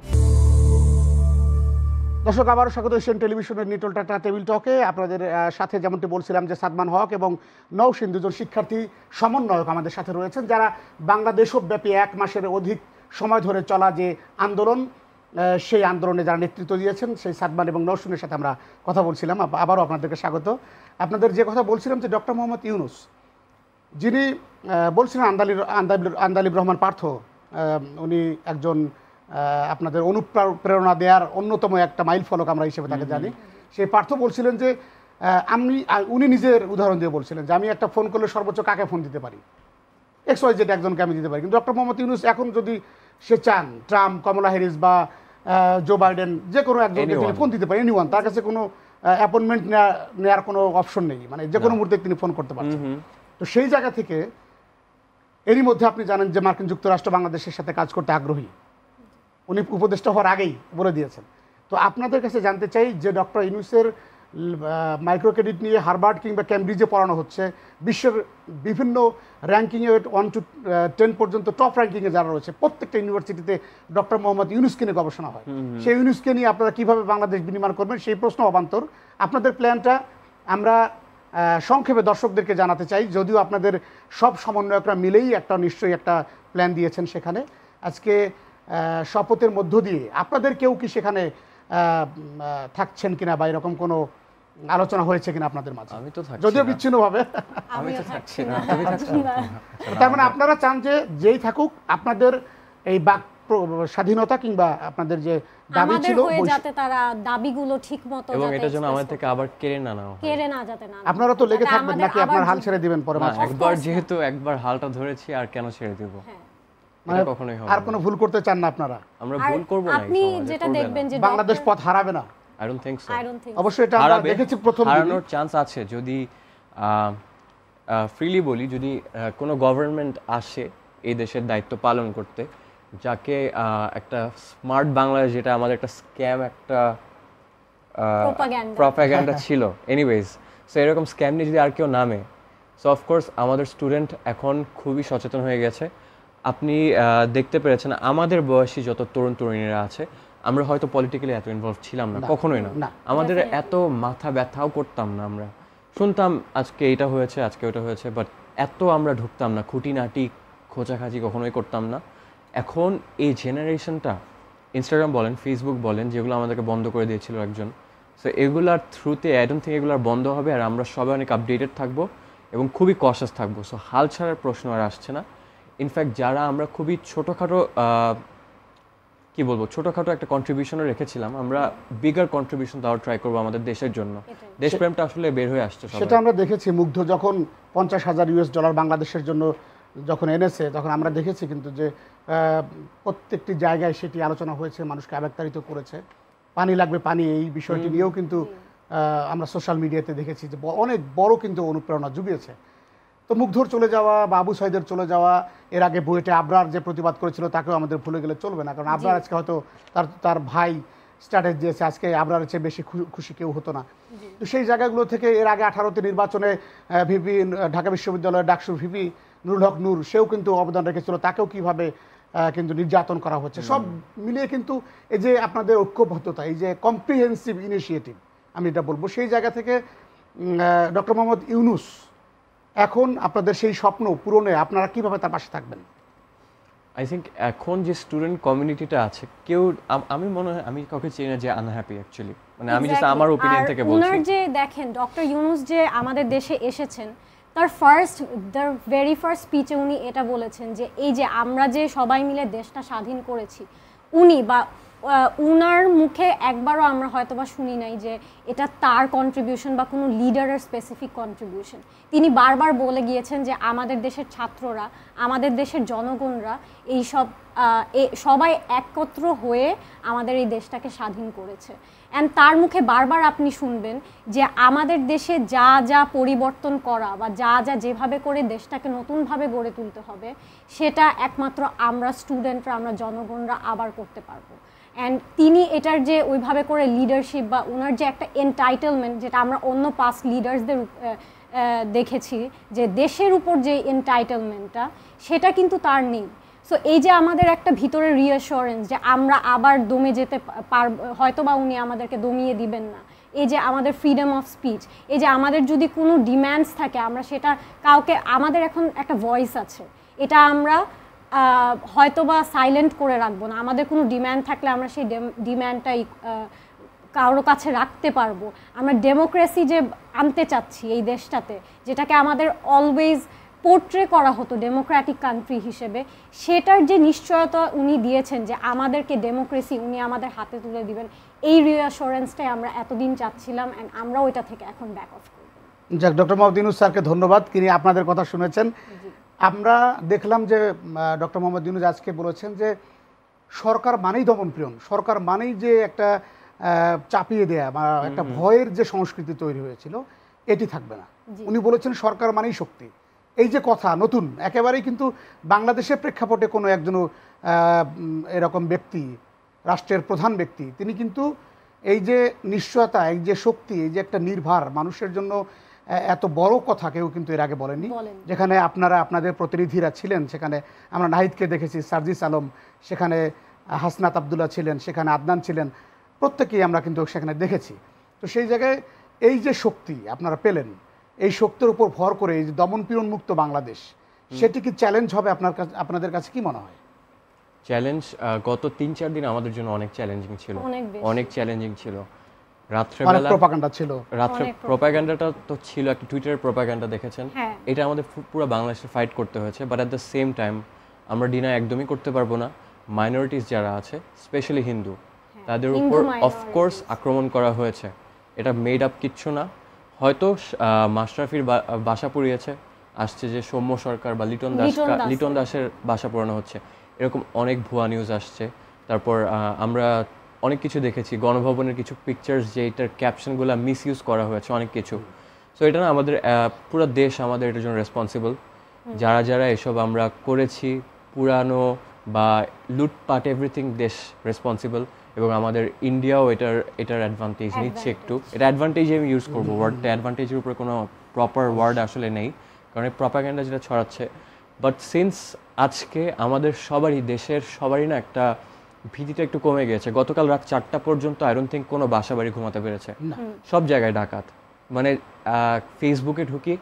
দর্শক, আবারও স্বাগত এশিয়ান টেলিভিশনের লিটল টাটা টেবিল টকে। আপনাদের সাথে যেমনটি বলছিলাম যে সাদমান হক এবং নওশীন, দুজন শিক্ষার্থী সমন্বয়ক আমাদের সাথে রয়েছেন, যারা বাংলাদেশব্যাপী 1 মাসের অধিক সময় ধরে চলা যে আন্দোলন, সেই আন্দোলনে যারা নেতৃত্ব দিয়েছেন, সেই সাদমান এবং নওশীনের সাথে আমরা কথা বলছিলাম। আবারও আপনাদেরকে স্বাগত। আপনাদের যে কথা বলছিলাম যে ডক্টর মোহাম্মদ ইউনূস, যিনি বলছিলেন আন্দালিব রহমান পার্থ, উনি একজন আপনাদের অনুপ্রেরণা দেওয়ার অন্যতম একটা মাইল ফলক আমরা হিসেবে তাকে জানি। সেই পার্থ বলছিলেন যে উনি নিজের উদাহরণ দিয়ে বলছিলেন যে আমি একটা ফোন করলে সর্বোচ্চ কাকে ফোন দিতে পারি, XYZ একজনকে আমি দিতে পারি। কিন্তু ডক্টর মোহাম্মদ ইউনূস এখন যদি সে চান, ট্রাম্প, কমলা হ্যারিস বা জো বাইডেন, যে কোনো একজনকে তিনি ফোন দিতে পারেন, এনিওয়ান। তার কাছে কোনো অ্যাপয়েন্টমেন্ট নেওয়ার কোনো অপশন নেই, মানে যে কোনো মুহূর্তে তিনি ফোন করতে পারছেন। তো সেই জায়গা থেকে এরই মধ্যে আপনি জানেন যে মার্কিন যুক্তরাষ্ট্র বাংলাদেশের সাথে কাজ করতে আগ্রহী, উনি উপদেষ্টা হওয়ার আগেই বলে দিয়েছেন। তো আপনাদের কাছে জানতে চাই যে ডক্টর ইউনূসের মাইক্রো ক্রেডিট নিয়ে হার্ভার্ড কিংবা ক্যামব্রিজে পড়ানো হচ্ছে, বিশ্বের বিভিন্ন র্যাঙ্কিংয়ে 1 to 10 পর্যন্ত টপ র্যাঙ্কিংয়ে যারা রয়েছে, প্রত্যেকটা ইউনিভার্সিটিতে ডক্টর মোহাম্মদ ইউনূসকে নিয়ে গবেষণা হয়। সেই ইউনূসকে নিয়ে আপনারা কীভাবে বাংলাদেশ বিনির্মাণ করবেন, সেই প্রশ্ন অবান্তর। আপনাদের প্ল্যানটা আমরা সংক্ষেপে দর্শকদেরকে জানাতে চাই, যদিও আপনাদের সব সমন্বয়করা মিলেই নিশ্চয়ই একটা প্ল্যান দিয়েছেন সেখানে। আজকে শপথের মধ্য দিয়ে আপনাদের কেউ কি সেখানে থাকছেন কিনা বা এরকম কোনো আলোচনা হয়েছে কিনা আপনাদের মাঝে? আমি তো থাকছি, যদিও বিচ্ছিন্নভাবে। আমি তো থাকছি না। তার মানে আপনারা চান যে যেই থাকুক, আপনাদের এই বাক স্বাধীনতা কিংবা আপনাদের যে দাবি ছিল যাতে তারা দাবিগুলো ঠিকমতো, এবং এটা যেন আমাদের থেকে আবার কেড়ে না নেওয়া হয়, কেড়ে না যাতে না। আপনারা তো লেগে থাকবেন নাকি আপনার হাল ছেড়ে দিবেন পরে? একবার যেহেতু একবার হালটা ধরেছি, আর কেন ছেড়ে দেব? মানে আর কোনো ভুল করতে চান না আপনারা? আমরা ভুল করব না। আপনি যেটা দেখবেন যে বাংলাদেশ পথ হারাবে না। I don't think so. অবশ্যই এটা আমরা দেখেছি প্রথম হারানোর চান্স আছে যদি ফ্রিলি বলি, যদি কোনো গভর্নমেন্ট আসে এই দেশের দায়িত্ব পালন করতে, যাকে একটা স্মার্ট বাংলাদেশ, যেটা আমাদের একটা স্ক্যাম, একটা প্রপাগান্ডা ছিল এনিওয়েজ, সো এরকম স্ক্যাম নিয়ে যদি আর কেউ নামে, সো অফকোর্স আমাদের স্টুডেন্ট এখন খুবই সচেতন হয়ে গেছে। আপনি দেখতে পেরেছেন আমাদের বয়সী যত তরুণ তরুণীরা আছে, আমরা হয়তো পলিটিক্যালি এত ইনভলভ ছিলাম না, কখনোই না। আমাদের এত মাথা ব্যথাও করতাম না, আমরা শুনতাম আজকে এটা হয়েছে, আজকে ওটা হয়েছে, বাট এত আমরা ঢুকতাম না, খুঁটিনাটি খোঁচাখাচি কখনোই করতাম না। এখন এই জেনারেশনটা, ইনস্টাগ্রাম বলেন, ফেসবুক বলেন, যেগুলো আমাদেরকে বন্ধ করে দিয়েছিল একজন, সো এগুলার থ্রুতে আই ডোন্ট থিঙ্ক এগুলো বন্ধ হবে, আর আমরা সবাই অনেক আপডেটেড থাকবো এবং খুবই কশাস থাকবো। সো হাল ছাড়ার প্রশ্ন আর আসছে না। ইনফ্যাক্ট যারা আমরা খুবই ছোটোখাটো ছোটোখাটো একটা কন্ট্রিবিউশনও রেখেছিলাম, আমরা বিগার কন্ট্রিবিউশন দেওয়ার ট্রাই করবো আমাদের দেশের জন্য। দেশপ্রেমটা আসলে বের হয়ে আসছে, সেটা আমরা দেখেছি। মুগ্ধ যখন $50,000 বাংলাদেশের জন্য যখন এনেছে, তখন আমরা দেখেছি কিন্তু যে প্রত্যেকটি জায়গায় সেটি আলোচনা হয়েছে, মানুষকে আবেগতাড়িত করেছে। পানি লাগবে পানি, এই বিষয়টি নিয়েও কিন্তু আমরা সোশ্যাল মিডিয়াতে দেখেছি যে অনেক বড় কিন্তু অনুপ্রেরণা জুগিয়েছে। তো মুগ্ধর চলে যাওয়া বা আবু সাইদের চলে যাওয়া, এর আগে বুয়েটে আবরার যে প্রতিবাদ করেছিল তাকেও আমাদের ভুলে গেলে চলবে না, কারণ আবরার আজকে হয়তো তার ভাই স্ট্যাটাস দিয়েছে, আজকে আবরারের চেয়ে বেশি খুশি কেউ হতো না। তো সেই জায়গাগুলো থেকে এর আগে 18তে নির্বাচনে ভিপি, ঢাকা বিশ্ববিদ্যালয়ের ডাকসুর ভিপি নুরুল হক নূর, সেও কিন্তু অবদান রেখেছিল, তাকেও কিভাবে কিন্তু নির্যাতন করা হচ্ছে। সব মিলিয়ে কিন্তু এই যে আপনাদের ঐক্যবদ্ধতা, এই যে কম্প্রিহেন্সিভ ইনিশিয়েটিভ আমি এটা বলবো, সেই জায়গা থেকে ডক্টর মোহাম্মদ ইউনূস এখন আপনাদের সেই স্বপ্ন পূরণে আপনারা কিভাবে তার পাশে থাকবেন? আই থিঙ্ক এখন যে স্টুডেন্ট কমিউনিটিটা আছে, কেউ আমি মনে হয় আমি কাউকে চিনি না যে আনহ্যাপি অ্যাকচুয়ালি, মানে আমি জাস্ট আমার ওপিনিয়ন থেকে বলছি। ওনার যে দেখেন ডক্টর ইউনূস যে আমাদের দেশে এসেছেন, তার ভেরি ফার্স্ট স্পিচে উনি এটা বলেছেন যে এই যে আমরা যে সবাই মিলে দেশটা স্বাধীন করেছি, উনি বা উনার মুখে একবারও আমরা হয়তোবা শুনি নাই যে এটা তার কন্ট্রিবিউশন বা কোনো লিডারের স্পেসিফিক কন্ট্রিবিউশন। তিনি বারবার বলে গিয়েছেন যে আমাদের দেশের ছাত্ররা, আমাদের দেশের জনগণরা এইসব সবাই একত্র হয়ে আমাদের এই দেশটাকে স্বাধীন করেছে। অ্যান্ড তার মুখে বারবার আপনি শুনবেন যে আমাদের দেশে যা যা পরিবর্তন করা বা যা যা যেভাবে করে দেশটাকে নতুনভাবে গড়ে তুলতে হবে, সেটা একমাত্র আমরা স্টুডেন্টরা, আমরা জনগণরা আবার করতে পারবো। অ্যান্ড তিনি এটার যে ওইভাবে করে লিডারশিপ বা ওনার যে একটা এনটাইটেলমেন্ট, যেটা আমরা অন্য পাস্ট লিডার্সদের দেখেছি যে দেশের উপর যে এনটাইটেলমেন্টটা, সেটা কিন্তু তার নেই। সো এই যে আমাদের একটা ভিতরে রিঅ্যাসুরেন্স যে আমরা আবার দমে যেতে পারবো, হয়তো বা উনি আমাদেরকে দমিয়ে দিবেন না, এই যে আমাদের ফ্রিডম অফ স্পিচ, এই যে আমাদের যদি কোনো ডিম্যান্ডস থাকে আমরা সেটা কাউকে, আমাদের এখন একটা ভয়েস আছে, এটা আমরা হয়তোবা সাইলেন্ট করে রাখবো না। আমাদের কোনো ডিম্যান্ড থাকলে আমরা সেই ডিম্যান্ডটাই কারোর কাছে রাখতে পারবো। আমরা ডেমোক্রেসি যে আনতে চাচ্ছি এই দেশটাতে, যেটাকে আমাদের অলওয়েজ পোর্ট্রে করা হতো ডেমোক্রেটিক কান্ট্রি হিসেবে, সেটার যে নিশ্চয়তা উনি দিয়েছেন যে আমাদেরকে ডেমোক্রেসি উনি আমাদের হাতে তুলে দিবেন, এই রিঅ্যাসুরেন্সটাই আমরা এতদিন চাচ্ছিলাম, অ্যান্ড আমরাও এটা থেকে এখন ব্যাক অফ করব। যাক, ডক্টর মোহাম্মদ ইউনূস স্যারকে ধন্যবাদ, তিনি আপনাদের কথা শুনেছেন। আমরা দেখলাম যে ডক্টর মোহাম্মদ ইউনূস আজকে বলেছেন যে সরকার মানেই দমনপ্রিয়ন, সরকার মানেই যে একটা চাপিয়ে দেয়া বা একটা ভয়ের যে সংস্কৃতি তৈরি হয়েছিল, এটি থাকবে না। উনি বলেছেন সরকার মানেই শক্তি। এই যে কথা নতুন একেবারেই কিন্তু বাংলাদেশের প্রেক্ষাপটে কোনো একজন এরকম ব্যক্তি, রাষ্ট্রের প্রধান ব্যক্তি, তিনি কিন্তু এই যে নিশ্চয়তা, এই যে শক্তি, এই যে একটা নির্ভার মানুষের জন্য এত বড় কথা কেউ কিন্তু এর আগে বলেনি। যেখানে আপনারা আপনাদের প্রতিনিধিরা ছিলেন, সেখানে আমরা নাহিদকে দেখেছি, সার্জিস আলম, সেখানে হাসনাত আবদুল্লাহ ছিলেন, সেখানে আদনান ছিলেন, প্রত্যেকেই আমরা কিন্তু সেখানে দেখেছি। তো সেই জায়গায় এই যে শক্তি আপনারা পেলেন, এই শক্তির উপর ভর করে এই যে দমনপীড়ন মুক্ত বাংলাদেশ, সেটি কি চ্যালেঞ্জ হবে আপনাদের কাছে, কি মনে হয়? চ্যালেঞ্জ গত ৩-৪ দিন আমাদের জন্য অনেক চ্যালেঞ্জিং ছিল, অনেক চ্যালেঞ্জিং ছিল। রাত্রেবেলা প্রোপাগান্ডা ছিল, রাত্রে প্রোপাগান্ডাটা তো ছিল, একটা টুইটারের প্রোপাগান্ডা দেখেছেন, এটা আমাদের পুরো বাংলাদেশে ফাইট করতে হয়েছে। But at the same time আমরা ডিনাই একদমই করতে পারবো না মাইনরিটিস যারা আছে, স্পেশালি হিন্দু, তাদের উপর অফকোর্স আক্রমণ করা হয়েছে। এটা মেড আপ কিচ্ছু না। হয়তো মাশরাফির বাসা পুড়িয়েছে, আসছে যে সৌম্য সরকার বা লিটন দাসের বাসা পুরানো হচ্ছে, এরকম অনেক ভুয়া নিউজ আসছে। তারপর আমরা অনেক কিছু দেখেছি, গণভবনের কিছু পিকচার্স যে এটার ক্যাপশনগুলো মিসইউজ করা হয়েছে, অনেক কিছু। সো এটা না আমাদের পুরো দেশ আমাদের এটার জন্য রেসপন্সিবল। যারা যারা এসব আমরা করেছি, পুরানো বা লুটপাট এভরিথিং, দেশ রেসপন্সিবল। এবং আমাদের ইন্ডিয়াও এটার অ্যাডভান্টেজ নিচ্ছে একটু। এটা অ্যাডভান্টেজ আমি ইউজ করবো, ওয়ার্ডটা অ্যাডভান্টেজের উপরে কোনো প্রপার ওয়ার্ড আসলে নেই, কারণ এই প্রপাগান্ডা যেটা ছড়াচ্ছে। বাট সিন্স আজকে আমাদের সবারই, দেশের সবারই না একটা ভীতিটা একটু কমে গেছে। গতকাল রাত 4টা পর্যন্ত আই ডোন্ট থিঙ্ক কোনো বাসা বাড়ি ঘুমাতে পেরেছে, সব জায়গায় ডাকাত। মানে ফেসবুকে ঢুকি,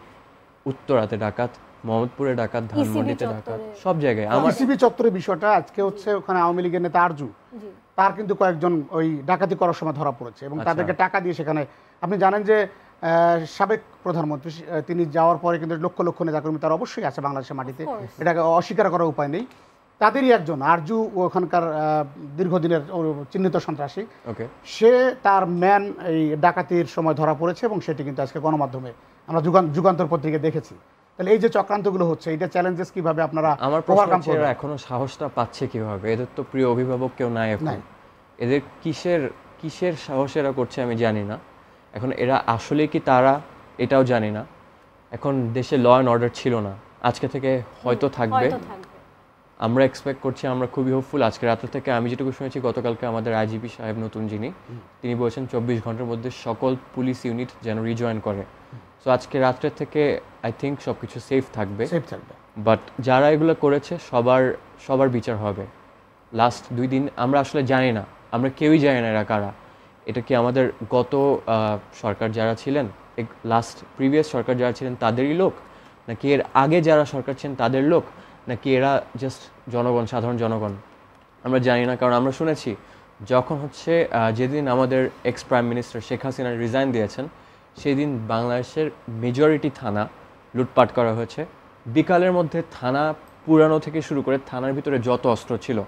উত্তরাতে ডাকাত, মোহাম্মদপুরে ডাকাত, ধানমন্ডিতে ডাকাত, সব জায়গায়। আমার ইসিবি চত্বরের বিষয়টা আজকে হচ্ছে, ওখানে আওয়ামী লীগের নেতা আরজু, তার কিন্তু কয়েকজন ওই ডাকাতি করার সময় ধরা পড়েছে এবং তাদেরকে টাকা দিয়ে সেখানে, আপনি জানেন যে সাবেক প্রধানমন্ত্রী তিনি যাওয়ার পরে কিন্তু লক্ষ লক্ষ নেতাকর্মী তার অবশ্যই আছে বাংলাদেশের মাটিতে, এটাকে অস্বীকার করার উপায় নেই। তাদেরই একজন আরজু, ওখানকার দীর্ঘদিনের চিহ্নিত সন্ত্রাসী, সে তার ম্যান এই ডাকাতির সময় ধরা পড়েছে এবং সেটি কিন্তু আজকে গণমাধ্যমে আমরা যুগান্তর পত্রিকায় দেখেছি। তাহলে এই যে চক্রান্তগুলো হচ্ছে, এটা চ্যালেঞ্জেস কিভাবে আপনারা ওভারকাম করবেন? এখনো সাহসটা পাচ্ছে কিভাবে? এদের তো প্রিয় অভিভাবক কেউ নাই এখন, এদের কিসের সাহস এরা করছে আমি জানি না। এখন এরা আসলে কি তারা, এটাও জানি না। এখন দেশে ল অ্যান্ড অর্ডার ছিল না, আজকে থেকে হয়তো থাকবে, আমরা এক্সপেক্ট করছি, আমরা খুবই হোপফুল। আজকে রাত থেকে আমি যেটুকু শুনেছি, গতকালকে আমাদের আইজিপি সাহেব নতুন যিনি, তিনি বলছেন 24 ঘন্টার মধ্যে সকল পুলিশ ইউনিট যেন রিজয়েন করে। সো আজকে রাত্রে থেকে আই থিঙ্ক সব কিছু সেফ থাকবে, সেফ থাকবে। বাট যারা এগুলো করেছে সবার বিচার হবে। লাস্ট 2 দিন আমরা আসলে জানি না, আমরা কেউই জানি না এরা কারা। এটা কি আমাদের গত সরকার যারা ছিলেন, লাস্ট প্রিভিয়াস সরকার যারা ছিলেন তাদেরই লোক, নাকি এর আগে যারা সরকার ছিলেন তাদের লোক, নাকি এরা জাস্ট জনগণ, সাধারণ জনগণ, আমরা জানি না। কারণ আমরা শুনেছি যখন হচ্ছে যেদিন আমাদের x prime minister Sheikh Hasina resign দিয়েছেন, সেই দিন বাংলাদেশের মেজরিটি থানা লুটপাট করা হয়েছে। বিকালের মধ্যে থানা পুরানো থেকে শুরু করে থানার ভিতরে যত অস্ত্র ছিল,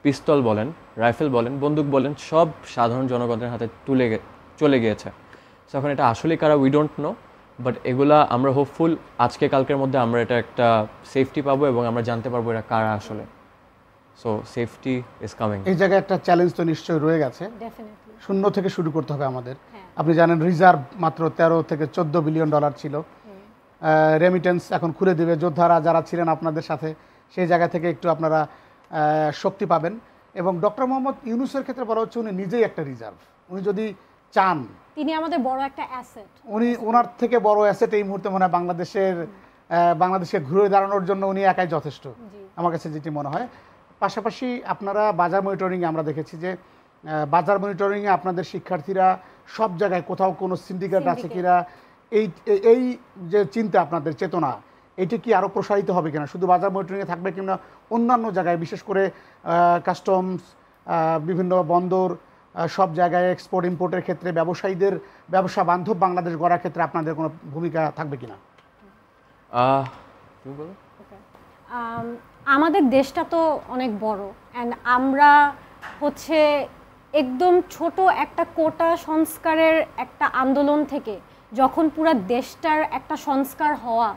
পিস্তল বলেন, রাইফেল বলেন, বন্দুক বলেন, সব সাধারণ জনগণের হাতে চলে গিয়েছে। তখন এটা আসলে কারা উই ডোন্ট নো, বাট এগুলা আমরা হোপফুল আজকে কালকের মধ্যে আমরা এটা একটা সেফটি পাবো এবং আমরা জানতে পারবো এটা কারা আসলে। So safety is coming. এই জায়গায় একটা চ্যালেঞ্জ তো নিশ্চয়ই রয়ে গেছে, ডেফিনেটলি শূন্য থেকে শুরু করতে হবে আমাদের। হ্যাঁ। আপনি জানেন রিজার্ভ মাত্র 13 থেকে 14 বিলিয়ন ডলার ছিল। রেমিটেন্স এখন খুলে দেবে, যোদ্ধারা যারা ছিলেন আপনাদের সাথে সেই জায়গা থেকে একটু আপনারা শক্তি পাবেন। এবং ডক্টর মোহাম্মদ ইউনূসের ক্ষেত্রে বলা হচ্ছে উনি নিজেই একটা রিজার্ভ। উনি যদি চান, তিনি আমাদের বড় একটা অ্যাসেট। ওনার থেকে বড় অ্যাসেট এই মুহূর্তে মনে হয় বাংলাদেশকে ঘুরে দাঁড়ানোর জন্য উনি একাই যথেষ্ট, আমার কাছে যেটি মনে হয়। পাশাপাশি আপনারা বাজার মনিটরিংয়ে আমরা দেখেছি যে বাজার মনিটরিংয়ে আপনাদের শিক্ষার্থীরা সব জায়গায় কোথাও কোনো সিন্ডিকেট আছে কিনা, এই যে চিন্তা, আপনাদের চেতনা, এটি কি আরও প্রসারিত হবে কিনা, শুধু বাজার মনিটরিংয়ে থাকবে কিনা অন্যান্য জায়গায়, বিশেষ করে কাস্টমস, বিভিন্ন বন্দর, সব জায়গায় এক্সপোর্ট ইম্পোর্টের ক্ষেত্রে ব্যবসায়ীদের ব্যবসা বান্ধব বাংলাদেশ গড়ার ক্ষেত্রে আপনাদের কোনো ভূমিকা থাকবে কিনা? তুমি বলো। আমাদের দেশটা তো অনেক বড়, অ্যান্ড আমরা হচ্ছে একদম ছোট একটা কোটা সংস্কারের একটা আন্দোলন থেকে যখন পুরো দেশটার একটা সংস্কার হওয়া,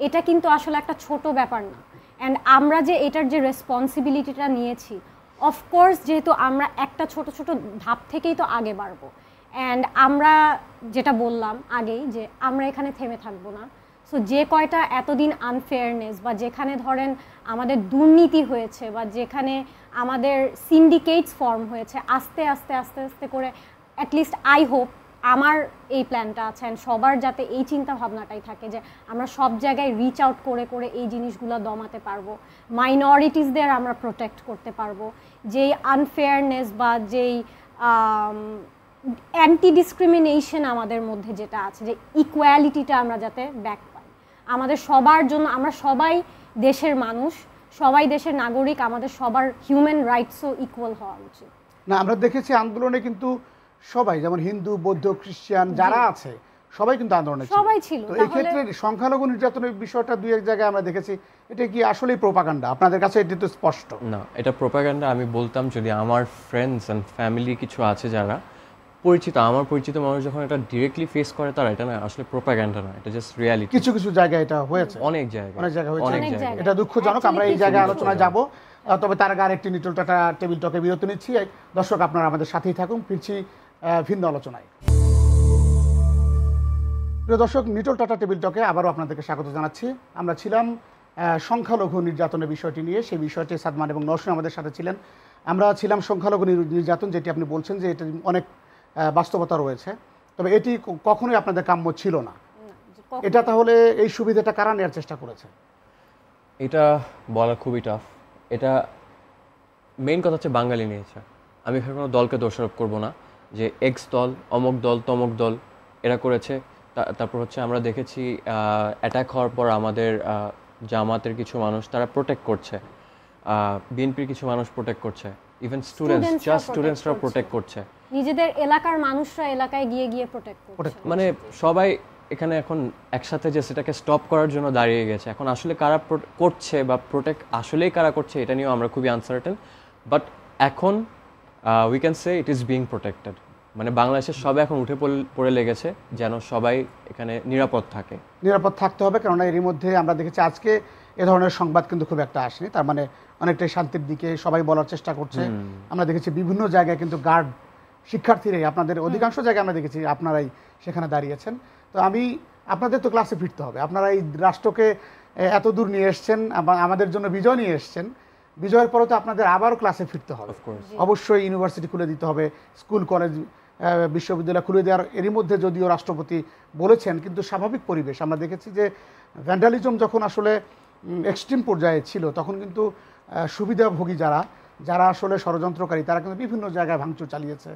এটা কিন্তু আসলে একটা ছোট ব্যাপার না। অ্যান্ড আমরা যে এটার যে রেসপন্সিবিলিটিটা নিয়েছি, অফকোর্স যেহেতু আমরা একটা ছোট ছোট ধাপ থেকেই তো আগে বাড়বো। অ্যান্ড আমরা যেটা বললাম আগেই যে আমরা এখানে থেমে থাকবো না। সো যে কয়টা এতদিন আনফেয়ারনেস বা যেখানে ধরেন আমাদের দুর্নীতি হয়েছে বা যেখানে আমাদের সিন্ডিকেটস ফর্ম হয়েছে, আস্তে আস্তে আস্তে আস্তে করে অ্যাটলিস্ট আই হোপ, আমার এই প্ল্যানটা আছে অ্যান্ড সবার যাতে এই চিন্তা ভাবনাটাই থাকে যে আমরা সব জায়গায় রিচ আউট করে করে এই জিনিসগুলো দমাতে পারবো, মাইনরিটিসদের আমরা প্রোটেক্ট করতে পারবো, যেই আনফেয়ারনেস বা যেই অ্যান্টি ডিসক্রিমিনেশন আমাদের মধ্যে যেটা আছে, যে ইকুয়ালিটিটা আমরা যাতে ব্যাক পাই আমাদের সবার জন্য। আমরা সবাই দেশের মানুষ, সবাই দেশের নাগরিক, আমাদের সবার হিউম্যান রাইটসও ইকুয়াল হওয়া উচিত। না, আমরা দেখেছি আন্দোলনে কিন্তু সবাই, যেমন হিন্দু, বৌদ্ধ, খ্রিস্টান যারা আছে সবাই কিন্তু আন্দোলনে সবাই ছিল। তো এই ক্ষেত্রে সংখ্যালঘু নির্যাতনের বিষয়টা দুই এক জায়গায় আমরা দেখেছি, এটা কি আসলেই প্রোপাগান্ডা? আপনাদের কাছে এটি তো স্পষ্ট। না, এটা প্রোপাগান্ডা আমি বলতাম যদি আমার ফ্রেন্ডস অ্যান্ড ফ্যামিলি কিছু আছে যারা পরিচিত, আমার পরিচিত মানুষ যখন এটা ডিরেক্টলি ফেস করে, তারা এটা না আসলে প্রোপাগান্ডা না, এটা জাস্ট রিয়ালিটি। কিছু কিছু জায়গায় এটা হয়েছে, অনেক জায়গায় হয়েছে। এটা দুঃখজনক, আমরা এই জায়গায় আলোচনায় যাব। তবে তার আগে আরেকটি নিটল টাটা টেবিল টকে বিরতি নিচ্ছি। দর্শক, আপনারা আমাদের সাথেই থাকুন, ফিরছি ভিন্ন আলোচনায়। প্রিয় দর্শক, নিটল টাটা টেবিল টকে আবারও আপনাদেরকে স্বাগত জানাচ্ছি। আমরা ছিলাম সংখ্যালঘু নির্যাতনের বিষয়টি নিয়ে, সেই বিষয়টি সাদমান এবং নওশীন আমাদের সাথে ছিলেন। আমরা ছিলাম সংখ্যালঘু নির্যাতন, যেটি আপনি বলছেন যে এটা অনেক বাস্তবতা রয়েছে, তবে এটি কখনোই আপনাদের কাম্য ছিল না। এটা তাহলে এই সুবিধাটা কারা নেওয়ার চেষ্টা করেছে? এটা বলা খুবই টাফ। এটা মেইন কথা হচ্ছে বাঙালি নিয়েছে। আমি এখানে কোনো দলকে দোষারোপ করব না যে এক্স দল, অমক দল, তমক দল এরা করেছে। তারপর হচ্ছে আমরা দেখেছি অ্যাটাক হওয়ার পর আমাদের জামাতের কিছু মানুষ তারা প্রোটেক্ট করছে, বিএনপির কিছু মানুষ প্রোটেক্ট করছে, ইভেন স্টুডেন্টসরা প্রোটেক্ট করছে, নিজেদের এলাকার মানুষরা এলাকায় গিয়ে গিয়ে প্রোটেক্ট করছে। মানে সবাই এখানে এখন একসাথে যে সেটাকে স্টপ করার জন্য দাঁড়িয়ে গেছে। এখন আসলে কারা করছে বা প্রোটেক্ট আসলেই কারা করছে এটা নিয়েও আমরা খুবই আনসার্টেন, বাট এখন we can say it is being protected. মানে বাংলাদেশের সবাই এখন উঠে পড়ে লেগেছে যেন সবাই এখানে নিরাপদ থাকে। নিরাপদ থাকতে হবে, কেননা এরই মধ্যে আমরা দেখেছি আজকে এ ধরনের সংবাদ কিন্তু খুব একটা আসেনি, তার মানে অনেকটাই শান্তির দিকে সবাই বলার চেষ্টা করছে। আমরা দেখেছি বিভিন্ন জায়গায় কিন্তু গার্ড, শিক্ষার্থীরাই, আপনাদের অধিকাংশ জায়গায় আমরা দেখেছি আপনারাই সেখানে দাঁড়িয়েছেন। তো আপনাদের তো ক্লাসে ফিরতে হবে, আপনারা এই রাষ্ট্রকে এত দূর নিয়ে এসছেন, আমাদের জন্য বিজয় নিয়ে এসছেন, বিজয়ের পরে তো আপনাদের আবারও ক্লাসে ফিরতে হবে। অবশ্যই ইউনিভার্সিটি খুলে দিতে হবে, স্কুল কলেজ বিশ্ববিদ্যালয় খুলে দেওয়ার এরই মধ্যে যদিও রাষ্ট্রপতি বলেছেন, কিন্তু স্বাভাবিক পরিবেশ আমরা দেখেছি যে ভ্যান্ডালিজম যখন আসলে এক্সট্রিম পর্যায়ে ছিল তখন কিন্তু সুবিধাভোগী যারা আসলে ষড়যন্ত্রকারী তারা কিন্তু বিভিন্ন জায়গায় ভাঙচুর চালিয়েছে,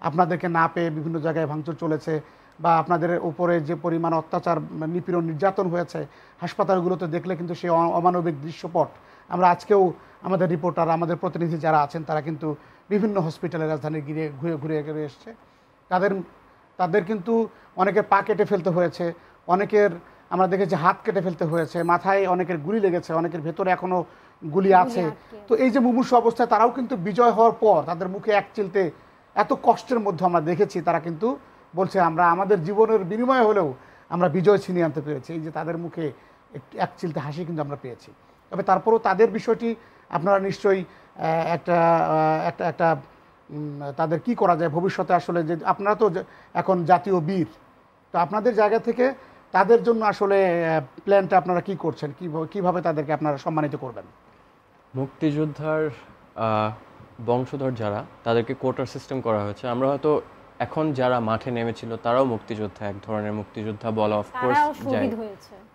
আপনাদেরকে না পেয়ে বিভিন্ন জায়গায় ভাঙচুর চলেছে, বা আপনাদের উপরে যে পরিমাণ অত্যাচার নিপীড়ন নির্যাতন হয়েছে হাসপাতালগুলোতে দেখলে কিন্তু সেই অমানবিক দৃশ্যপট আমরা আজকেও আমাদের রিপোর্টার আমাদের প্রতিনিধি যারা আছেন তারা কিন্তু বিভিন্ন হসপিটালে রাজধানী ঘুরে ঘুরে এসছে। তাদের কিন্তু অনেকের পা কেটে ফেলতে হয়েছে, অনেকের আমরা দেখেছি হাত কেটে ফেলতে হয়েছে, মাথায় অনেকের গুলি লেগেছে, অনেকের ভেতরে এখনও গুলি আছে। তো এই যে মুমূর্ষু অবস্থায় তারাও কিন্তু বিজয় হওয়ার পর তাদের মুখে এক চিলতে এত কষ্টের মধ্যে আমরা দেখেছি তারা কিন্তু বলছে আমরা আমাদের জীবনের বিনিময়ে হলেও আমরা বিজয় ছিনিয়ে আনতে পেরেছি। এই যে তাদের মুখে এক চিলতে হাসি কিন্তু আমরা পেয়েছি। তবে তারপরেও তাদের বিষয়টি আপনারা নিশ্চয়ই একটা একটা একটা তাদের কি করা যায় ভবিষ্যতে, আসলে যে আপনারা তো এখন জাতীয় বীর, তো আপনাদের জায়গা থেকে তাদের জন্য আসলে প্ল্যানটা আপনারা কি করছেন, কিভাবে তাদেরকে আপনারা সম্মানিত করবেন? মুক্তিযোদ্ধার বংশধর যারা তাদেরকে কোটার সিস্টেম করা হয়েছে। আমরা হয়তো এখন যারা মাঠে নেমেছিল তারাও মুক্তিযোদ্ধা, এক ধরনের মুক্তিযোদ্ধা বলা অফকোর্স যায়,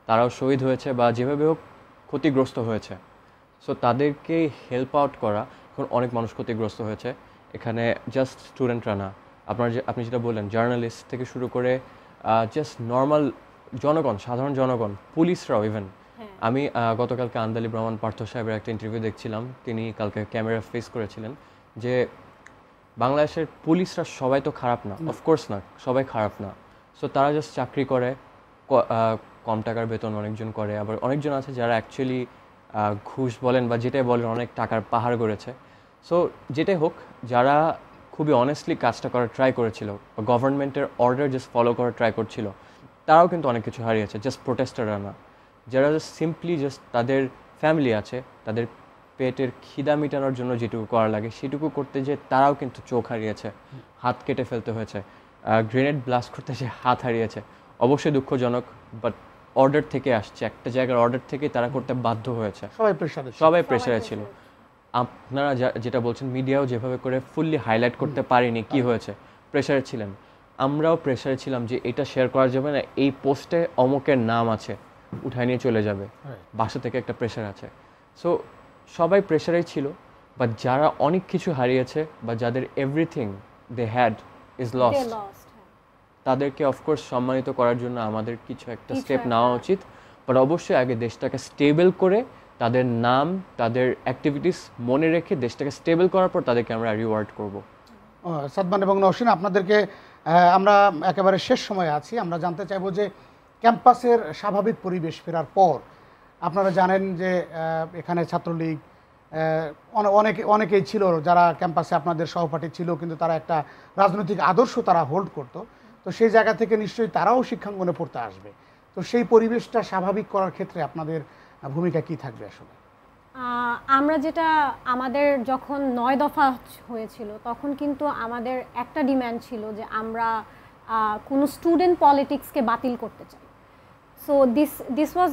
তারাও শহীদ হয়েছে বা যেভাবে হোক ক্ষতিগ্রস্ত হয়েছে। সো তাদেরকে হেল্প আউট করা, এখন অনেক মানুষ ক্ষতিগ্রস্ত হয়েছে এখানে, জাস্ট স্টুডেন্টরা না, আপনি যেটা বললেন জার্নালিস্ট থেকে শুরু করে জাস্ট নর্মাল জনগণ, সাধারণ জনগণ, পুলিশরাও ইভেন। আমি গতকালকে আন্দালি ব্রাহ্মণ পার্থ সাহেবের একটা ইন্টারভিউ দেখছিলাম, তিনি কালকে ক্যামেরা ফেস করেছিলেন যে বাংলাদেশের পুলিশরা সবাই তো খারাপ না, অফকোর্স না, সবাই খারাপ না। সো তারা জাস্ট চাকরি করে, কম টাকার বেতন অনেকজন করে, আবার অনেকজন আছে যারা অ্যাকচুয়ালি ঘুষ বলেন বা যেটাই বলেন অনেক টাকার পাহাড় গড়েছে। সো যেটাই হোক, যারা খুবই অনেস্টলি কাজটা করার ট্রাই করেছিল, গভর্নমেন্টের অর্ডার জাস্ট ফলো করার ট্রাই করছিল, তারাও কিন্তু অনেক কিছু হারিয়েছে, জাস্ট প্রোটেস্টাররা না। যারা জাস্ট সিম্পলি জাস্ট তাদের ফ্যামিলি আছে, তাদের পেটের খিদা মেটানোর জন্য যেটুকু করা লাগে সেটুকু করতে যে তারাও কিন্তু চোখ হারিয়েছে, হাত কেটে ফেলতে হয়েছে, গ্রেনেড ব্লাস্ট করতে যে হাত হারিয়েছে। অবশ্যই দুঃখজনক, বাট অর্ডার থেকে আসছে, একটা জায়গার অর্ডার থেকে তারা করতে বাধ্য হয়েছে, সবাই প্রেশারে ছিল। আপনারা যেটা বলছেন, মিডিয়াও যেভাবে করে ফুললি হাইলাইট করতে পারেনি কি হয়েছে, প্রেশারে ছিলেন, আমরাও প্রেশারে ছিলাম যে এটা শেয়ার করা যাবে না, এই পোস্টে অমুকের নাম আছে, উঠায় নিয়ে চলে যাবে, বাসা থেকে একটা প্রেশার আছে। সো সবাই প্রেশারেই ছিল, বাট যারা অনেক কিছু হারিয়েছে বা যাদের everything they had is lost, তাদেরকে অফকোর্স সম্মানিত করার জন্য আমাদের কিছু একটা স্টেপ নেওয়া উচিত। বাট অবশ্যই আগে দেশটাকে স্টেবল করে, তাদের নাম, তাদের অ্যাক্টিভিটিস মনে রেখে দেশটাকে স্টেবল করার পর তাদেরকে আমরা রিওয়ার্ড করব। সাদমান এবং নওশিন, আপনাদেরকে আমরা একেবারে শেষ সময়ে আছি, আমরা জানতে চাইবো যে ক্যাম্পাসের স্বাভাবিক পরিবেশ ফেরার পর আপনারা জানেন যে এখানে ছাত্রলীগ অনেকেই ছিল যারা ক্যাম্পাসে আপনাদের সহপাঠী ছিল, কিন্তু তারা একটা রাজনৈতিক আদর্শ তারা হোল্ড করতো, তো সেই জায়গা থেকে নিশ্চয়ই তারাও শিক্ষাঙ্গনে পড়তে আসবে। তো সেই পরিবেশটা স্বাভাবিক করার ক্ষেত্রে আপনাদের ভূমিকা কি থাকবে? আসলে আমরা যেটা, আমাদের যখন 9 দফা হয়েছিল তখন কিন্তু আমাদের একটা ডিম্যান্ড ছিল যে আমরা কোনো স্টুডেন্ট পলিটিক্সকে বাতিল করতে চাই। So this was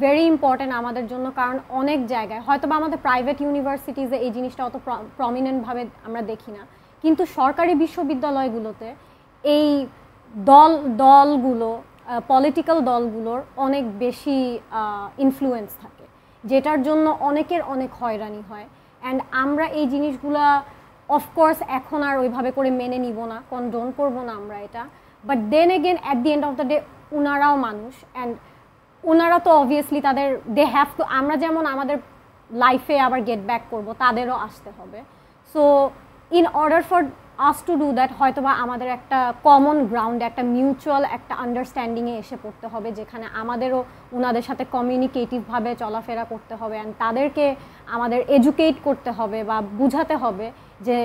very important আমাদের জন্য, কারণ অনেক জায়গায় হয়তো বা আমাদের প্রাইভেট ইউনিভার্সিটিসে এই জিনিসটা অত প্রমিনেন্টভাবে আমরা দেখি না, কিন্তু সরকারি বিশ্ববিদ্যালয়গুলোতে এই দলগুলো, পলিটিক্যাল দলগুলোর অনেক বেশি ইনফ্লুয়েন্স থাকে, যেটার জন্য অনেকের অনেক হয়রানি হয়। অ্যান্ড আমরা এই জিনিসগুলা অফকোর্স এখন আর ওইভাবে করে মেনে নিব না, কন্ডোন করবো না আমরা এটা, but then again at the end of the day ওনারাও মানুষ, অ্যান্ড ওনারা তো অবভিয়াসলি তাদের দে হ্যাভ টু, আমরা যেমন আমাদের লাইফে আবার গেট ব্যাক করবো, তাদেরও আসতে হবে। So in order for us to do that, হয়তো বা আমাদের একটা কমন গ্রাউন্ডে, একটা মিউচুয়াল একটা আন্ডারস্ট্যান্ডিংয়ে এসে পড়তে হবে, যেখানে আমাদেরও ওনাদের সাথে কমিউনিকেটিভভাবে চলাফেরা করতে হবে, অ্যান্ড তাদেরকে আমাদের এডুকেট করতে হবে বা বুঝাতে হবে যে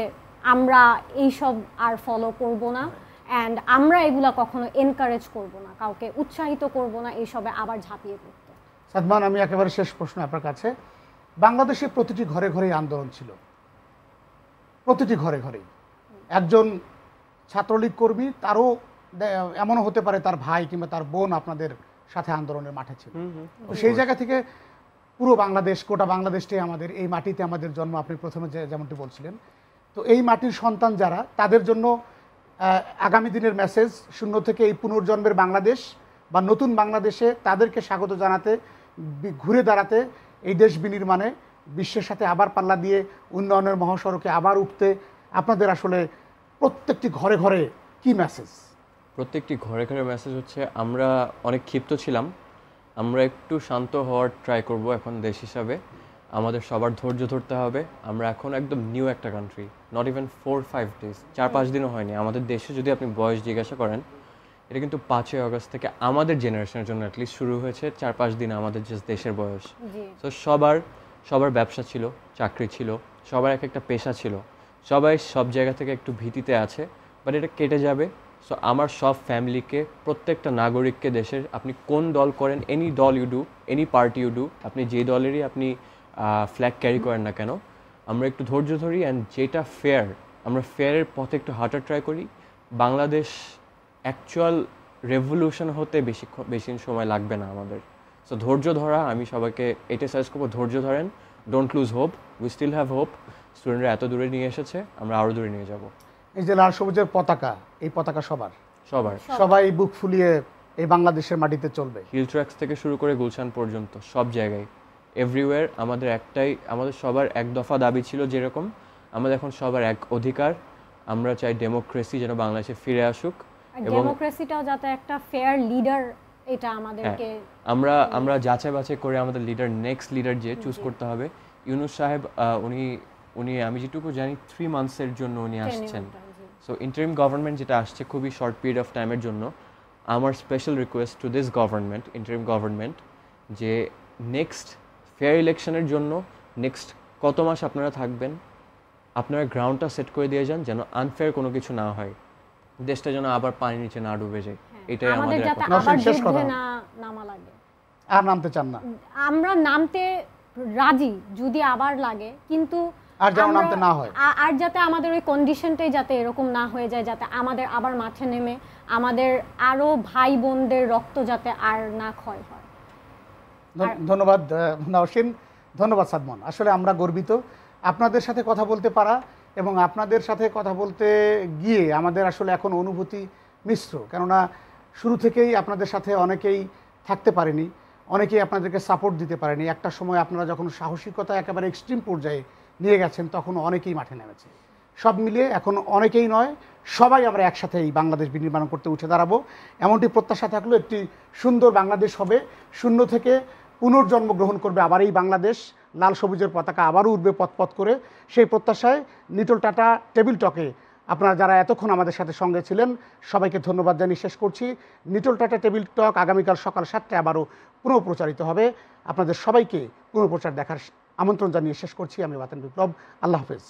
আমরা এইসব আর ফলো করব না, অ্যান্ড আমরা এগুলা কখনো এনকারেজ করব না, কাউকে উৎসাহিত করব না এইসবে আবার ঝাঁপিয়ে পড়তে। সাদমান, আমি একেবারে শেষ প্রশ্ন আপনার কাছে। বাংলাদেশে প্রতিটি ঘরে ঘরেই আন্দোলন ছিল, প্রতিটি ঘরে ঘরেই একজন ছাত্রলীগ কর্মী, তারও এমনও হতে পারে তার ভাই কিংবা তার বোন আপনাদের সাথে আন্দোলনের মাঠে ছিল। তো সেই জায়গা থেকে পুরো বাংলাদেশ, গোটা বাংলাদেশটাই আমাদের, এই মাটিতে আমাদের জন্ম, আপনি প্রথমে যেমনটি বলছিলেন। তো এই মাটির সন্তান যারা, তাদের জন্য আগামী দিনের মেসেজ, শূন্য থেকে এই পুনর্জন্মের বাংলাদেশ বা নতুন বাংলাদেশে তাদেরকে স্বাগত জানাতে, ঘুরে দাঁড়াতে, এই দেশ বিনির্মাণে বিশ্বের সাথে আবার পাল্লা দিয়ে উন্নয়নের মহাসড়কে আবার উঠতে আপনাদের আসলে প্রত্যেকটি ঘরে ঘরে কি মেসেজ? প্রত্যেকটি ঘরে ঘরে মেসেজ হচ্ছে আমরা অনেক ক্ষিপ্ত ছিলাম, আমরা একটু শান্ত হওয়ার ট্রাই করব এখন দেশ হিসাবে। আমাদের সবার ধৈর্য ধরতে হবে। আমরা এখন একদম নিউ একটা কান্ট্রি, নট ইভেন 4-5 ডেজ, 4-5 দিনও হয়নি। আমাদের দেশে যদি আপনি বয়স জিজ্ঞাসা করেন, এটা কিন্তু 5ই আগস্ট থেকে আমাদের জেনারেশনের জন্য অ্যাটলিস্ট শুরু হয়েছে। 4-5 দিন আমাদের যে দেশের বয়স। তো সবার ব্যবসা ছিল, চাকরি ছিল, সবার এক একটা পেশা ছিল, সবাই সব জায়গা থেকে একটু ভীতিতে আছে, বাট এটা কেটে যাবে। সো আমার সব ফ্যামিলিকে, প্রত্যেকটা নাগরিককে দেশের, আপনি কোন দল করেন, any dal you do, any party you do, আপনি যে দলেরই আপনি ফ্ল্যাগ ক্যারি করেন না কেন, আমরা একটু ধৈর্য ধরি অ্যান্ড যেটা ফেয়ার, আমরা ফেয়ারের পথে একটু হাঁটার ট্রাই করি। বাংলাদেশ অ্যাকচুয়াল রেভলিউশন হতে বেশি সময় লাগবে না আমাদের। সো ধৈর্য ধরা, আমি সবাইকে এটা সাজেস্ট করবো, ধৈর্য ধরেন, don't lose hope, we still have hope. স্টুডেন্টরা এত দূরে নিয়ে এসেছে, আমরা আরও দূরে নিয়ে যাব। এই যে লাল সবুজের পতাকা, এই পতাকা সবাই বুক ফুলিয়ে এই বাংলাদেশের মাটিতে চলবে। হিল ট্র্যাক্স থেকে শুরু করে গুলশান পর্যন্ত সব জায়গায়, এভরিওয়্যার আমাদের সবার এক দফা দাবি ছিল, যেরকম আমাদের এখন সবার এক অধিকার। আমরা চাই ডেমোক্রেসি যেন বাংলাদেশে ফিরে আসুক, এবং ডেমোক্রেসিটাও যাতে একটা ফেয়ার লিডার, এটা আমাদেরকে আমরা যাচাই বাছাই করে আমাদের নেক্সট লিডার যে চুজ করতে হবে। ইউনূস সাহেব উনি আমি যেটুকু জানি 3 মান্থসের জন্য উনি আসছেন। সো ইন্টারিম গভর্নমেন্ট যেটা আসছে খুবই শর্ট পিরিয়ড অফ টাইমের জন্য, আমার special request to this government, interim government, যে নেক্সট ফেয়ার ইলেকশনের জন্য নেক্সট কত মাস আপনারা থাকবেন, আপনারা গ্রাউন্ডটা সেট করে দিয়ে যান, যেন আনফেয়ার কোনো কিছু না হয়, দেশটা যেন আবার পানির নিচে না ডুবে যায়। এটাই আমাদের নামা লাগে। আর নামতে চান না? আমরা নামতে রাজি যদি আবার লাগে, কিন্তু আর যেন নামতে না হয়, আর যাতে আমাদের ওই কন্ডিশনটাই যাতে এরকম না হয়ে যায়, যাতে আমাদের আবার মাঠে নেমে আমাদের আরো ভাই বোনদের রক্ত যাতে আর না ক্ষয় হয়। ধন্যবাদ নওশিন, ধন্যবাদ সাদমান। আসলে আমরা গর্বিত আপনাদের সাথে কথা বলতে পারা, এবং আপনাদের সাথে কথা বলতে গিয়ে আমাদের আসলে এখন অনুভূতি মিশ্র। কেননা শুরু থেকেই আপনাদের সাথে অনেকেই থাকতে পারেনি, অনেকেই আপনাদেরকে সাপোর্ট দিতে পারেনি। একটা সময় আপনারা যখন সাহসিকতা একেবারে এক্সট্রিম পর্যায়ে নিয়ে গেছেন, তখন অনেকেই মাঠে নেমেছে। সব মিলিয়ে এখন অনেকেই নয়, সবাই আমরা একসাথে এই বাংলাদেশ বিনির্মাণ করতে উঠে দাঁড়াবো, এমনটি প্রত্যাশা থাকলো। একটি সুন্দর বাংলাদেশ হবে, শূন্য থেকে পুনর্জন্ম গ্রহণ করবে আবার এই বাংলাদেশ, লাল সবুজের পতাকা আবারও উঠবে পথ করে। সেই প্রত্যাশায় নিটল টাটা টেবিল টকে আপনারা যারা এতক্ষণ আমাদের সাথে সঙ্গে ছিলেন, সবাইকে ধন্যবাদ জানিয়ে শেষ করছি। নিটল টাটা টেবিল টক আগামীকাল সকাল 7টায় আবারও পুনঃপ্রচারিত হবে। আপনাদের সবাইকে পুনঃপ্রচার দেখার আমন্ত্রণ জানিয়ে শেষ করছি। আমি ওয়াতান বিপ্লব। আল্লাহ হাফেজ।